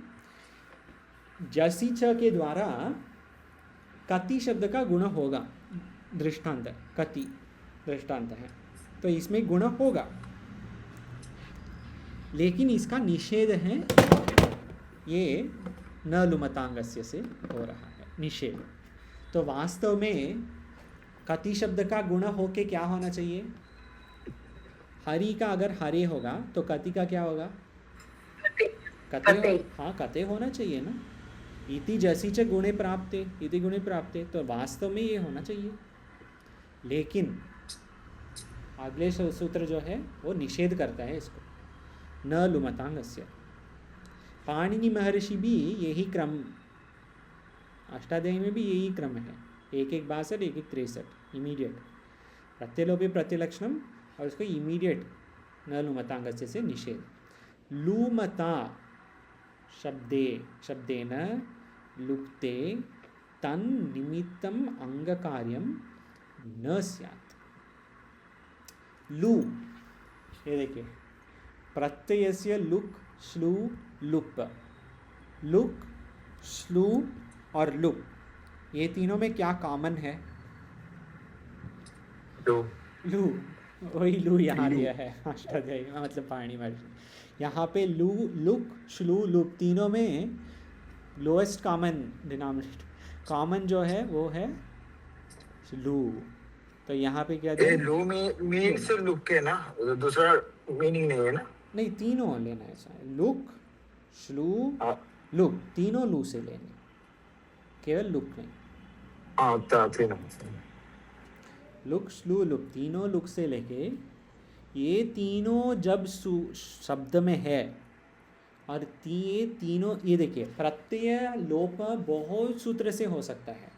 जसी च के द्वारा कति शब्द का गुण होगा। दृष्टांत, कति दृष्टांत है, तो इसमें गुण होगा, लेकिन इसका निषेध है, ये न लुमतांगस्य से हो रहा है निषेध। तो वास्तव में कति शब्द का गुण होके क्या होना चाहिए? हरि का अगर हरे होगा तो कति का क्या होगा? कते। हाँ, कते होना चाहिए ना। इति जसी च गुणे प्राप्ते, इति गुणे प्राप्ते, तो वास्तव में ये होना चाहिए। लेकिन अगले सूत्र जो है वो निषेध करता है इसको, न लुमतांगस्य। पाणिनि महर्षि भी यही क्रम, अष्टाध्यायी में भी यही क्रम है, 1-1-62, 1-1-63, इमीडिएट प्रत्यलोपे प्रत्यलक्षणम, और उसको इमीडिएट न लुमतांगस्य से निषेध। लुमता शब्देन लुप्ते तन निमित्तम अंग कार्यम न स्यात्। लू, ये देखिए, प्रत्ययस्य लुक, श्लू, लुप, लुक, श्लू और लुप, ये तीनों में क्या कॉमन है? लू, वही लू यहाँ दिया है अष्टाध्यायी में, मतलब पाणिनि महर्षि। यहाँ पे लू, लुक, श्लू, लुप, तीनों में लोएस्ट कॉमन डिनोमिनेटर, कॉमन जो है वो है लू। तो यहाँ पे क्या ये दिया? लू मीन्स लुक है ना, दूसरा मीनिंग नहीं है ना? नहीं, तीनों लेना है ऐसा, लुक, श्लू, हाँ लुक, तीनों लू से लेने, केवल लुक नहीं। हाँ, तीनों। लुक, श्लू, लुक, तीनों लुक से लेके ये तीनों जब शब्द में है, और ये तीनों, ये देखिए प्रत्यय लोप बहुत सूत्र से हो सकता है,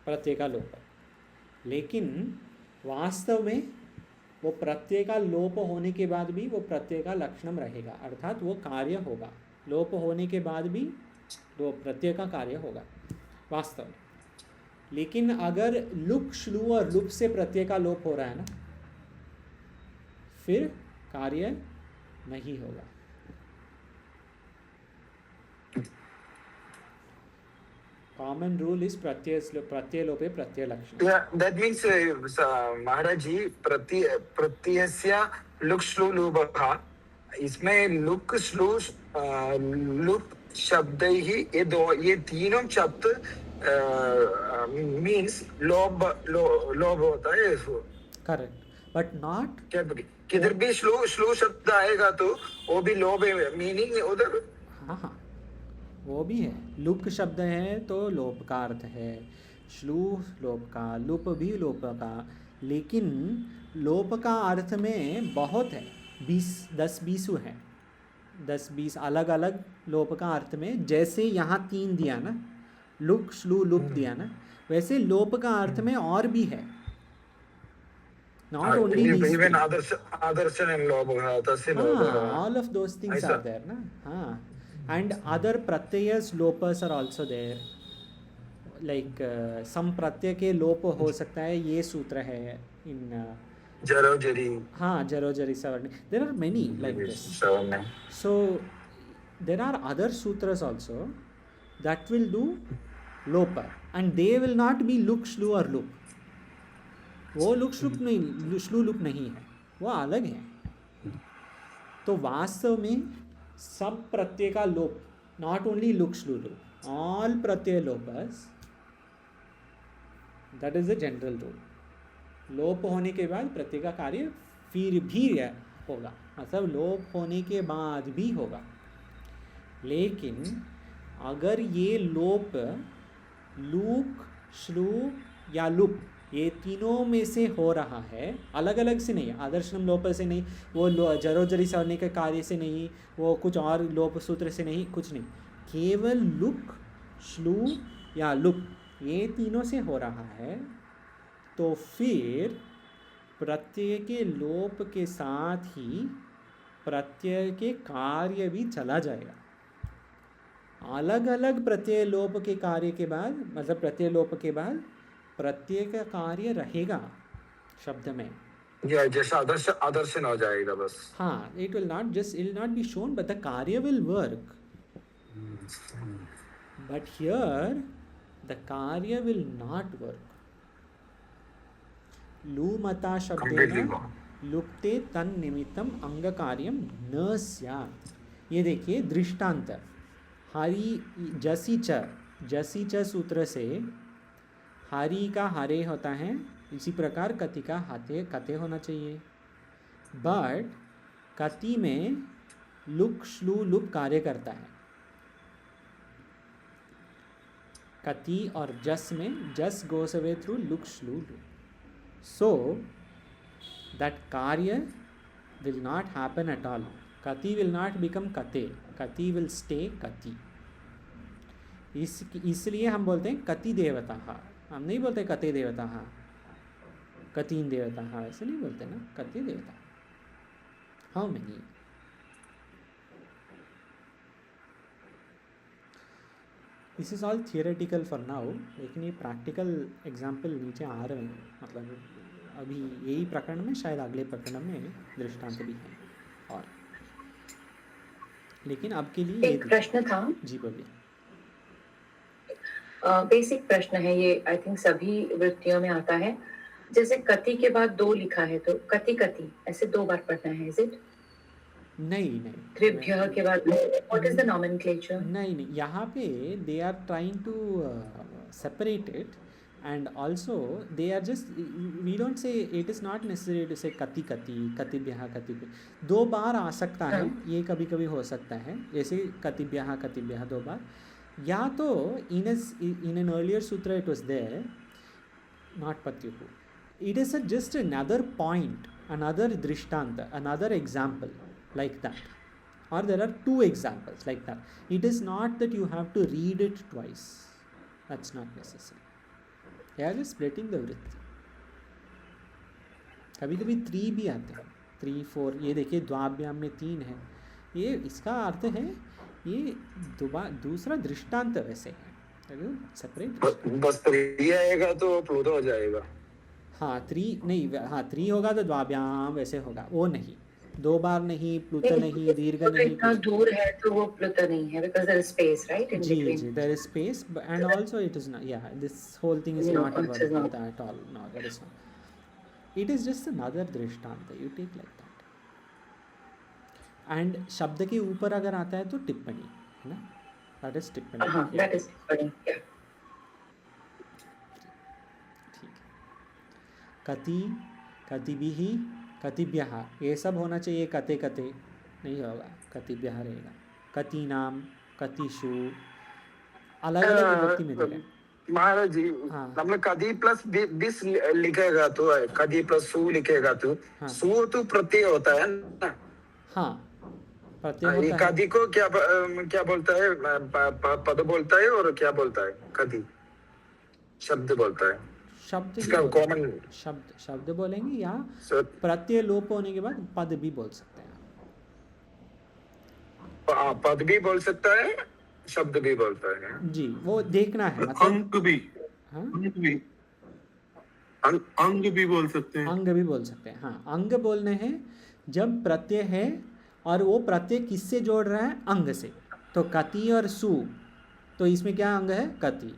प्रत्यय का लोप, लेकिन वास्तव में वो प्रत्यय का लोप होने के बाद भी वो प्रत्यय का लक्षणम रहेगा, अर्थात वो कार्य होगा। लोप होने के बाद भी वो प्रत्यय का कार्य होगा वास्तव में। लेकिन अगर लुक, श्लू और लुप से प्रत्यय का लोप हो रहा है ना, फिर कार्य नहीं होगा। कॉमन रूल इज प्रत्यय लोपे प्रत्यय लक्षण। दैट मीन्स महाराज जी, प्रत्ययस्य लुक श्लू लुभः, इसमें लुक श्लू लुप शब्द ही ये तीनों शब्द मीन्स लोभ होता है। करेक्ट, बट नॉट, किधर भी श्लू शब्द आएगा तो वो भी लोभ मीनिंग उधर। हाँ हाँ, वो भी है। लुक शब्द है तो लोप का अर्थ है, श्लू लोप का, लुप भी लोप का, लेकिन लोप का अर्थ में बहुत है, 10-20 है, 10-20 अलग अलग लोप का अर्थ में। जैसे यहाँ 3 दिया ना, लुक, श्लू, लुप दिया ना, वैसे लोप का अर्थ में और भी है, नॉट ओनली इवन आदर्शन एंड लोभ, all of those things are there na. And other pratyas lopas are also there, like some pratyay के लोप हो सकता है, ये सूत्र है in जरो जरी, हाँ, जरो जरी सवर्णी, there are many like this. So there are other sutras also that will do lopa, and they will not be luk, shlu or lup. वो लुक श्लुप नहीं, श्लू लुप नहीं है, वो अलग है। तो वास्तव में सब प्रत्यय का लोप, नॉट ओनली लुक, श्लू, लुप, ऑल प्रत्यय लोपस, that is the general rule. लोप होने के बाद प्रत्यय का कार्य फिर भी होगा, मतलब लोप होने के बाद भी होगा। लेकिन अगर ये लोप लुक, श्लू या लुप, ये तीनों में से हो रहा है, अलग अलग से नहीं, आदर्शनम लोप से नहीं, वो जरोजरी सवर्णी के कार्य से नहीं, वो कुछ और लोप सूत्र से नहीं, कुछ नहीं, केवल लुक, श्लू या लुप, ये तीनों से हो रहा है, तो फिर प्रत्यय के लोप के साथ ही प्रत्यय के कार्य भी चला जाएगा। अलग अलग प्रत्यय लोप के कार्य के बाद, मतलब प्रत्यय लोप के बाद प्रत्यय का कार्य रहेगा शब्द में, जैसा आदर्शन हो जाएगा बस। हाँ, it will not be shown, but the कार्य will work. But here the कार्य will not work. लूमता शब्देन लुप्ते तन निमित्तम अंग कार्यम न स्यात्। ये देखिए दृष्टांत, हरि जसी च सूत्र से हरि का हरे होता है, इसी प्रकार कति का कते होना चाहिए। बट कति में लुक, श्लू, लुप कार्य करता है, कति और जस में जस गोस अवे थ्रू लुक, श्लू, लुप, so that karya will not happen at all. Kati will not become kate, kati will stay kati. इसलिए हम बोलते हैं कति देवता, हम नहीं बोलते कते देवता, कतीन देवता, ऐसे नहीं बोलते ना, कति देवता। How many? This is all theoretical for now, लेकिन ये प्रैक्टिकल एग्जाम्पल नीचे आ रहे हैं, मतलब अभी यही प्रकरण में, शायद अगले प्रकरण में दृष्टांत भी है। और लेकिन अब के लिए एक प्रश्न था। जी बोलिए। बेसिक प्रश्न है ये, आई थिंक सभी वृत्तियों में आता है। जैसे कति के बाद 2 लिखा है, तो कति कति ऐसे 2 बार पढ़ना है, इज इट? नहीं, त्रिभ्यः के बाद व्हाट इज द नॉमेनक्लेचर? नहीं, यहाँ पे they are trying to separate it and also they are just, we don't say, it is not necessary to say kati kati, katibhyah katibhyah. दो बार आ सकता है, ये कभी कभी हो सकता है, जैसे katibhyah katibhyah दो बार, या तो in an earlier sutra it was there, not patyuhu, it is just another point, another drishtanta, another example like that, or there are two examples like that. It is not that you have to read it twice, that's not necessary. They are just splitting the vritti. कभी कभी 3 भी आते हैं, 3 4, ये देखिए द्वाभ्याम में 3 है, ये इसका अर्थ है, ये दूसरा दृष्टांत वैसे है, सेपरेट। बस 3 आएगा तो प्लूतो हो जाएगा। हाँ 3 नहीं, हाँ 3 होगा तो द्वाभ्याम वैसे होगा, वो नहीं, 2 बार नहीं, प्लुत नहीं, दीर्घ नहीं, इतना दूर है तो वो प्लुत नहीं है, because there is space, right, in ji between. Ji, there is space, and also it is not, yeah, this whole thing is No, not it is about not. that at all, no, that is not, it is just another दृष्टांत, you take like that. And शब्द के ऊपर अगर आता है तो टिप्पणी है ना, that is टिप्पणी, That is funny, yeah. ठीक है। कति, कतिभिः, कतिभ्यः, ये सब होना चाहिए, कते कते नहीं होगा, कतिभ्यः रहेगा, कतीनाम, कतिषु, अलग अलग विभक्ति में देगा। महाराज जी, हाँ। मतलब कदी प्लस बिस लिखेगा तो, कदी प्लस सु लिखेगा तो, हाँ। सु तो प्रत्यय होता है ना। हाँ प्रत्यय होता है। कदी को क्या बोलता है, पद बोलता है, और क्या बोलता है, कदी शब्द बोलता है, शब्द इसका कॉमन शब्द बोलेंगे, या प्रत्यय लोप होने के बाद पद भी बोल सकते हैं। पद भी बोल सकता है, शब्द भी बोलता है जी, वो देखना है, मतलब अंक भी, हाँ? अंग भी बोल सकते हैं, अंग भी बोल सकते हैं। हाँ अंग बोलने हैं जब प्रत्यय है और वो प्रत्यय किससे जोड़ रहा है, अंग से, तो कति और सु, तो इसमें क्या अंग है, कति,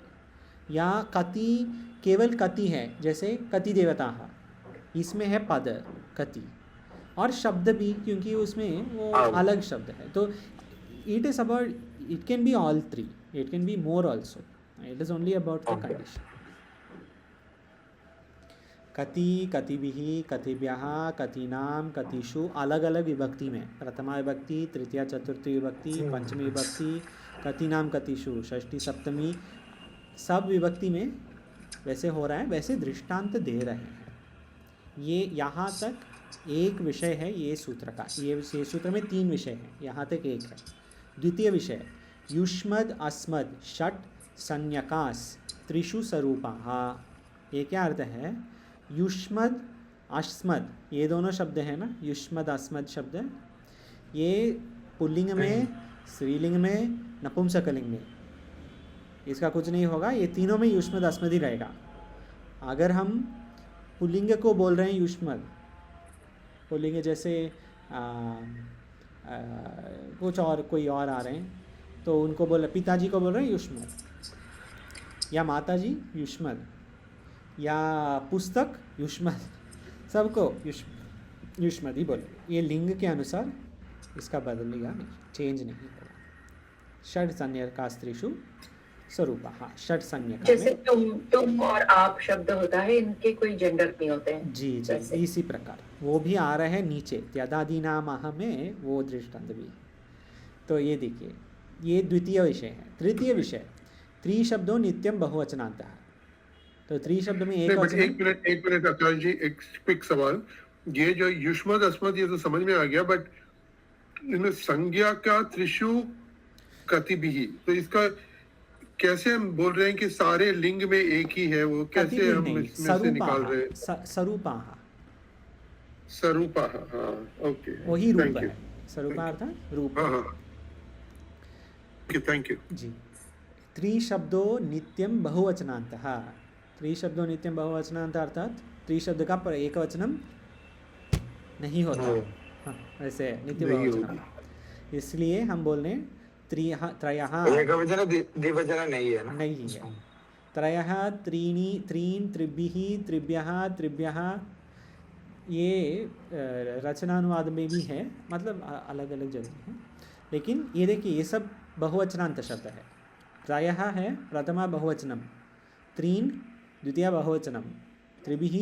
या कति केवल कति है, जैसे कति देवता, इसमें है पद कति, और शब्द भी, क्योंकि उसमें वो अलग शब्द है, तो it is about, it can be all 3, it can be more also, it is only about the condition. कति, कतिभिः, कतिभ्यः, कतीनाम, कतिषु, अलग अलग विभक्ति में, प्रथमा विभक्ति, तृतीया चतुर्थी विभक्ति, पंचमी विभक्ति, कतीनाम कतिषु, षष्ठी सप्तमी, सब विभक्ति में वैसे हो रहा है, वैसे दृष्टांत दे रहे हैं। ये यहाँ तक एक विषय है ये सूत्र का, ये सूत्र में 3 विषय हैं, यहाँ तक एक है। द्वितीय विषय, युष्मद् अस्मद् षट् संज्ञकास् त्रिषु स्वरूपाः, ये क्या अर्थ है, युष्मद् अस्मद्, ये दोनों शब्द हैं ना, युष्मद् अस्मद् शब्द, ये पुल्लिंग में, स्त्रीलिंग में, नपुंसकलिंग में, इसका कुछ नहीं होगा, ये तीनों में युष्मद् अस्मद् ही रहेगा। अगर हम पुल्लिंग को बोल रहे हैं युष्मद्, पुल्लिंग जैसे कुछ और कोई और आ रहे हैं, तो उनको बोल, पिताजी को बोल रहे हैं युष्मद्, या माताजी युष्मद्, या पुस्तक युष्मद्, सबको युष्मद् ही बोले। ये लिंग के अनुसार इसका बदलेगा नहीं, चेंज नहीं होगा। षड् संज्ञकास्त्रिषु स्वरूपः, हाँ षड् संज्ञका जैसे में तुम और आप शब्द होता है, इनके कोई जेंडर नहीं होते हैं। जी जी, इसी प्रकार वो भी आ रहा है नीचे, त्यदादीनामः में वो दृष्टांत भी। तो ये देखिए, ये द्वितीय विषय है। तृतीय विषय, त्रिशब्दों नित्यम बहुवचनान्तः, तो त्रिशब्द में एक मिनट आकाश जी, एक क्विक सवाल, ये जो युष्मद् अस्मद् ये तो समझ में आ गया, बट इनमें संज्ञा का त्रिषु कतिभिः, तो इसका कैसे हम बोल रहे हैं कि सारे लिंग में एक ही है, वो कैसे हम इसमें से निकाल रहे हैं? स्वरूपाः, स्वरूपाः, हाँ ओके, वही रूप है, स्वरूपः अर्थात रूप। हाँ हाँ, थैंक यू जी। त्रिशब्दों नित्यम बहुवचनान्तः, त्रिशब्दों नित्यम बहुवचनान्तः अर्थात त्रिशब्द का एक वचनम नहीं होता, हाँ वैसे नित्य बहुवचनम, इसलिए हम बोल रहे हैं त्रयः, एकवचन द्विवचन नहीं है ना, नहीं है, त्रयः, त्रीणि, त्रीन्, त्रिभिः, त्रिभ्यः, त्रिभ्यः, ये रचनानुवाद में भी है, मतलब अलग अलग जगह है, लेकिन ये देखिए ये सब बहुवचनांत शब्द है। त्रयः है प्रथमा बहुवचनम, त्रीन् द्वितीया बहुवचनम, त्रिभिः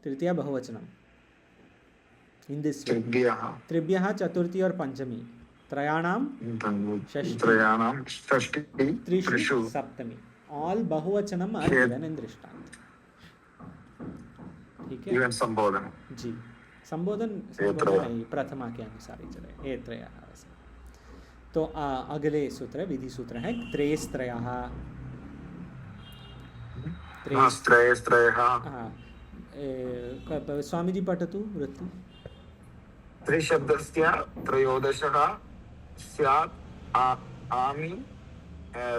तृतीया बहुवचनम। इन दिस त्रिभ्यः चतुर्थी और पंचमी, त्रयाणाम षष्ठी त्रिषु सप्तमी। ऑल बहुवचनम आर गिवन इन दृष्टांत। ठीक है, इवन संबोधन जी, संबोधन नहीं, प्रथमा के अनुसार ही चले, ए त्रयः वैसे। तो अगले सूत्र विधि सूत्र है त्रयस्त्रयः। स्वामी जी पठतु वृत्ति। त्रिशब्दस्य त्रयोदशः स्यात् आमि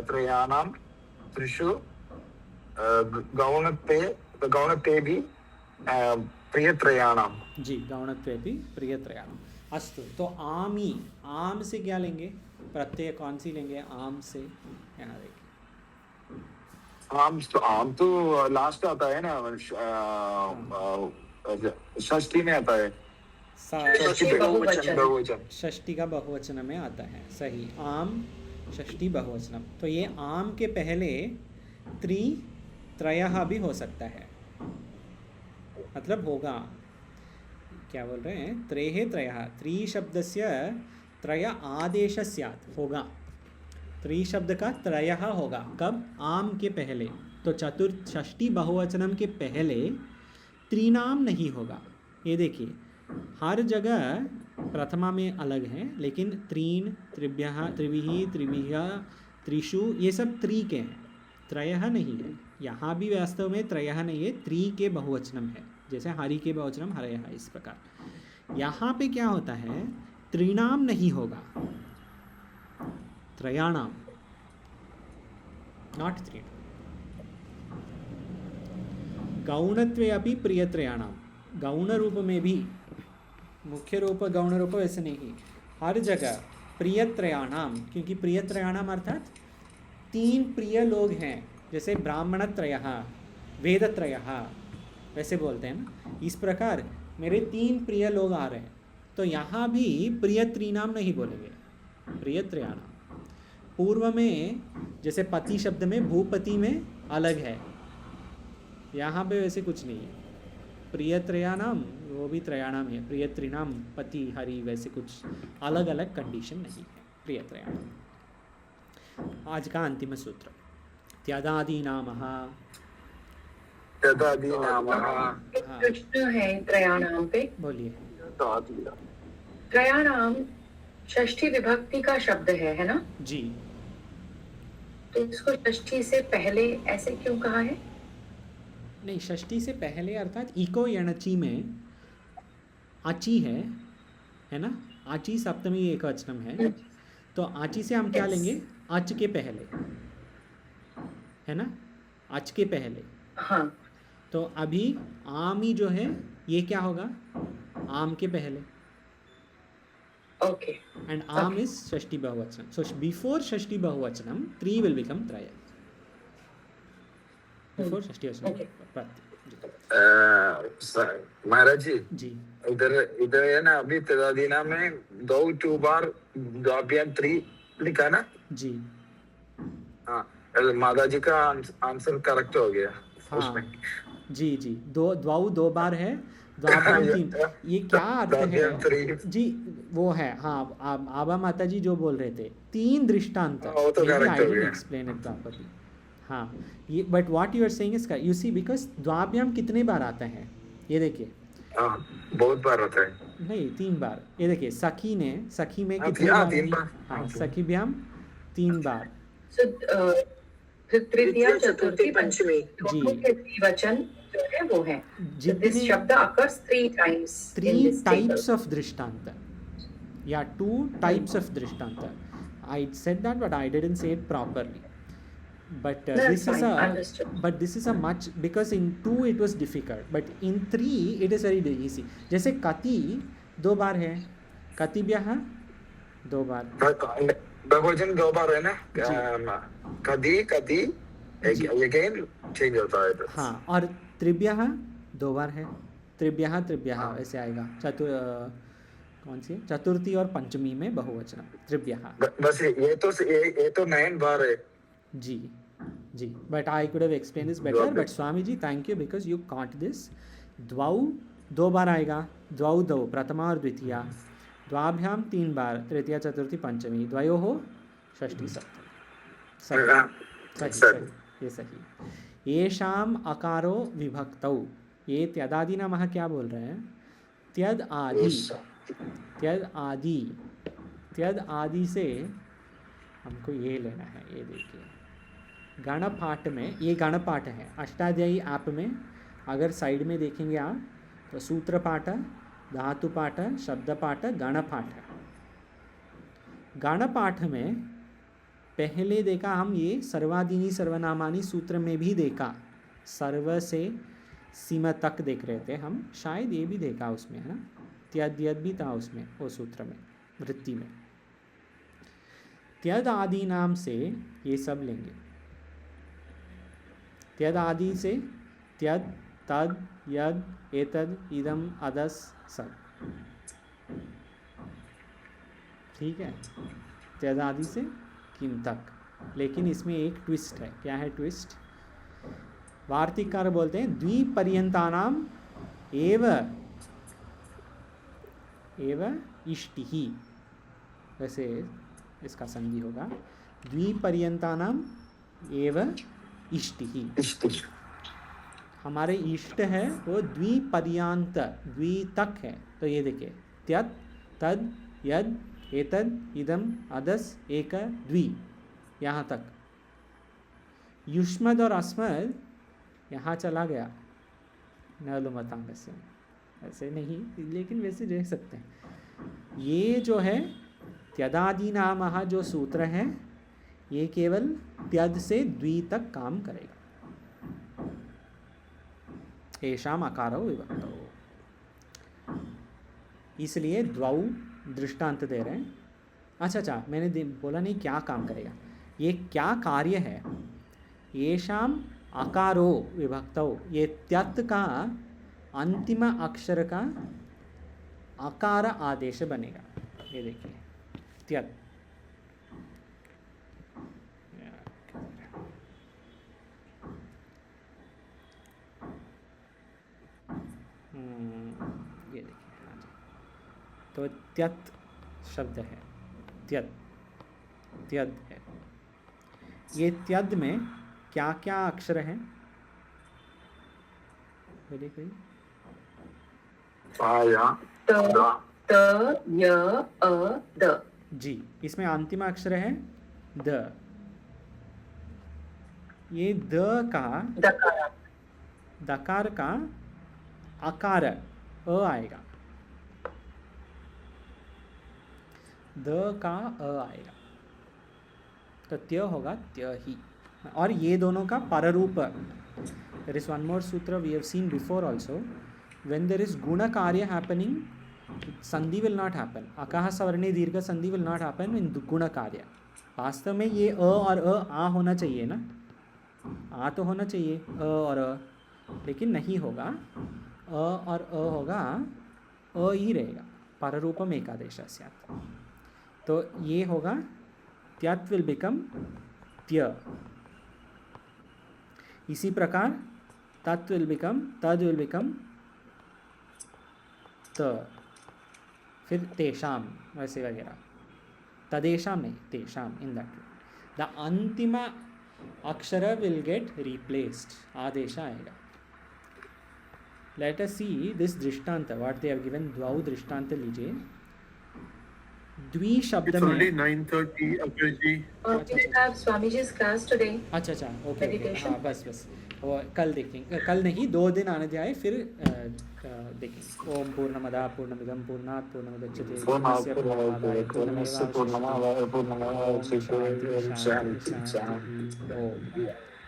त्रयाणां त्रिषु गौणत्वेऽपि प्रियत्रयाणां। जी, गौणत्वेऽपि प्रियत्रयाणाम्। अस्तु, तो आमी, आम से क्या लेंगे, प्रत्यय कौन सी लेंगे आम से, यहाँ देखिए। आम तो लास्ट आता है ना, षष्ठी में आता है, षष्ठी का बहुवचन में आता है, सही। आम षष्ठी बहुवचनम। तो ये आम के पहले त्रयः भी हो सकता है, मतलब होगा, क्या बोल रहे हैं, त्रेः त्रयः, त्रि शब्दस्य त्रय आदेश स्यात्, होगा, त्रि शब्द का त्रयः होगा, कब, आम के पहले। तो षष्ठी बहुवचनम के पहले त्रिनाम नहीं होगा। ये देखिए, हर जगह प्रथमा में अलग है, लेकिन त्रीन, त्रिभ्यः, त्रिभिः, त्रिभिः, त्रिषु, ये सब त्रि के हैं, त्रयः नहीं है। यहाँ भी वास्तव में त्रयः नहीं है, त्रि के बहुवचनम है, जैसे हरि के बहुवचनम हरयः, इस प्रकार। यहाँ पे क्या होता है, त्रिनाम नहीं होगा, त्रयाणाम, नॉट त्रि। गौणत्वे अपि प्रियत्रयाणाम, गौण रूप में भी, मुख्य रूप गौण रूप वैसे नहीं, हर जगह प्रियत्रयाणाम, क्योंकि प्रियत्रयाणाम अर्थात तीन प्रिय लोग हैं, जैसे ब्राह्मणत्रयः, वेदत्रयः, वैसे बोलते हैं ना, इस प्रकार मेरे तीन प्रिय लोग आ रहे हैं। तो यहाँ भी प्रियत्रीनाम नहीं बोलेंगे, प्रियत्रयाणाम। पूर्व में जैसे पति शब्द में भूपति में अलग है, यहाँ पे वैसे कुछ नहीं है, प्रियत्रयाणाम वो भी त्रयाणाम है, प्रियत्रिनाम पति हरि, वैसे कुछ अलग अलग कंडीशन नहीं है, प्रियत्रयाणाम। आज का अंतिम सूत्र त्यदादीनामः। प्रश्न है त्रयाणाम पे, बोलिए। त्रयाणाम षष्ठी विभक्ति का शब्द है ना जी। तो इसको षष्ठी से पहले ऐसे क्यों कहा है? नहीं, षष्ठी से पहले अर्थात इको यणची में आची है ना, आची सप्तमी एकवचनम है, तो आची से हम क्या लेंगे, अच के पहले, है ना, अच के पहले। हाँ, तो अभी आमी जो है ये क्या होगा, आम के पहले, ओके, एंड आम इज षष्ठी बहुवचन, सो बिफोर षष्ठी बहुवचनम ट्री विल बिकम त्रय, बिफोर षष्ठी महाराज जी। इधर है ना, अभी तदादीना में 2 बार द्वाभ्याम 3 लिखा ना जी। हाँ, माता जी का आंसर करेक्ट हो गया। हाँ उसमें जी जी, दो बार है, द्वाभ्याम 3, ये क्या अर्थ है जी, वो है, हाँ, आबा माता जी जो बोल रहे थे, 3 दृष्टांत, एक्सप्लेन इट प्रॉपर्ली। हाँ, ये but what you are saying is, you see, because द्वाभ्याम कितने बार आता है, ये देखिए, बहुत बार आता है, नहीं 3 बार, ये देखिए, सखी में कितने बार, 3 बार, हाँ, सखीभ्याम 3 बार, तृतीया चतुर्थी पंचमी जी, वचन जो है वो है, जितने शब्द occurs 3 times, 3 types of दृष्टांत, या 2 types of दृष्टांत। I said that, but I didn't say it properly. But this is a much, because in 2 it was difficult, but in 3 it is very easy. जैसे कति 2 बार है, कतिभ्यः 2 बार, बहुवचन 2 बार है ना, कति अगेन चेंज होता है। हाँ, और त्रिभ्यः 2 बार है, त्रिभ्यः ऐसे आएगा, कौन सी है, चतुर्थी और पंचमी में बहुवचन त्रिभ्यः। बस ये तो 9 बार है जी जी, but I could have explain this better, but Swami ji thank you because you caught this. द्वौ 2 बार आएगा, द्वौ दो प्रथमा और द्वितीया, द्वाभ्याम 3 बार, तृतीया चतुर्थी पंचमी, द्वयोः षष्ठी सप्तमी. सही सही, ये सही. येषाम अकारो विभक्तौ, ये त्यदादि नामः क्या बोल रहे हैं? त्यद आदि, त्यद आदि, त्यद आदि से हमको ये लेना है. ये देखिए गणपाठ में, ये गणपाठ है अष्टाध्यायी ऐप में. अगर साइड में देखेंगे आप तो सूत्र पाठ, धातु पाठ, शब्द पाठ, गणपाठ. गणपाठ में पहले देखा हम ये सर्वादीनी सर्वनामानी सूत्र में भी देखा, सर्व से सीमा तक देख रहे थे हम, शायद ये भी देखा उसमें, है ना. त्यद यद भी था उसमें, वो सूत्र में, वृत्ति में. त्यद आदि नाम से ये सब लेंगे. त्यद आदि से त्यद, तद, यद, एतद, इदम, अदस, सब. ठीक है, त्यद आदि से किम तक. लेकिन इसमें एक ट्विस्ट है. क्या है ट्विस्ट? वार्तिककार बोलते हैं द्विपर्यंतानाम एव इष्टिहि. वैसे इसका संधि होगा द्विपर्यंतानाम एव इष्टिहि. हमारे इष्ट है वो द्विपर्यांत, द्वि तक है. तो ये देखिए त्यत, तद, यद, एतद, इदम, अदस, एक, द्वि, यहाँ तक. युष्मद और अस्मद यहाँ चला गया न लुमतांग से, ऐसे नहीं, लेकिन वैसे रह सकते हैं. ये जो है त्यदादि नामः जो सूत्र है, ये केवल त्यद से द्वि तक काम करेगा. येषाम अकारो विभक्तौ, इसलिए द्वौ दृष्टांत दे रहे हैं. अच्छा, मैंने बोला नहीं क्या काम करेगा, ये क्या कार्य है. येषाम अकारो विभक्तौ, ये त्यत का अंतिम अक्षर का अकार आदेश बनेगा. ये देखिए त्यत, ये देखिए. तो त्यत शब्द है, त्यत, त्यद है. ये त्यद में क्या क्या अक्षर हैं? बोलिए कोई. त, य, अ, द. जी, इसमें अंतिम अक्षर है द. ये द का, दकार का अकार अ आएगा, द का अ आएगा, तो त्य होगा त्य ही. और ये दोनों का पररूप. There is one more sutra we have seen before also. When there is guna karya happening, sandhi will not happen. अकाह सवर्णे दीर्घ sandhi will not happen in गुण कार्य. वास्तव में ये अ और आ होना चाहिए ना, आ तो होना चाहिए अ और अ, लेकिन नहीं होगा. अ और अ होगा, अ ही रहेगा. पररूपम एकादेश स्यात्. तो ये होगा त्यत विल बिकम त्य. इसी प्रकार तत् विल बिकम, तद विल बिकम त. फिर तेषाम, वैसे वगैरह. तदेषाम नहीं, तेषाम, इन दैट वे. द अंतिम अक्षर विल गेट रिप्लेस्ड, आदेश आएगा. लेट अस सी दिस दृष्टांत व्हाट दे हैव गिवन. द्वौ दृष्टांत लीजिए. द्वि शब्द It's में only 9:30, Abhay ji. We have Swamiji's class today. अच्छा, ओके, Meditation. हाँ बस वो कल देखेंगे. कल नहीं, 2 दिन आने जाए फिर देखेंगे. ओम पूर्णमदः पूर्णमिदं पूर्णात् पूर्णमुदच्यते पूर्णस्य पूर्णमादाय पूर्णमेवावशिष्यते. ओम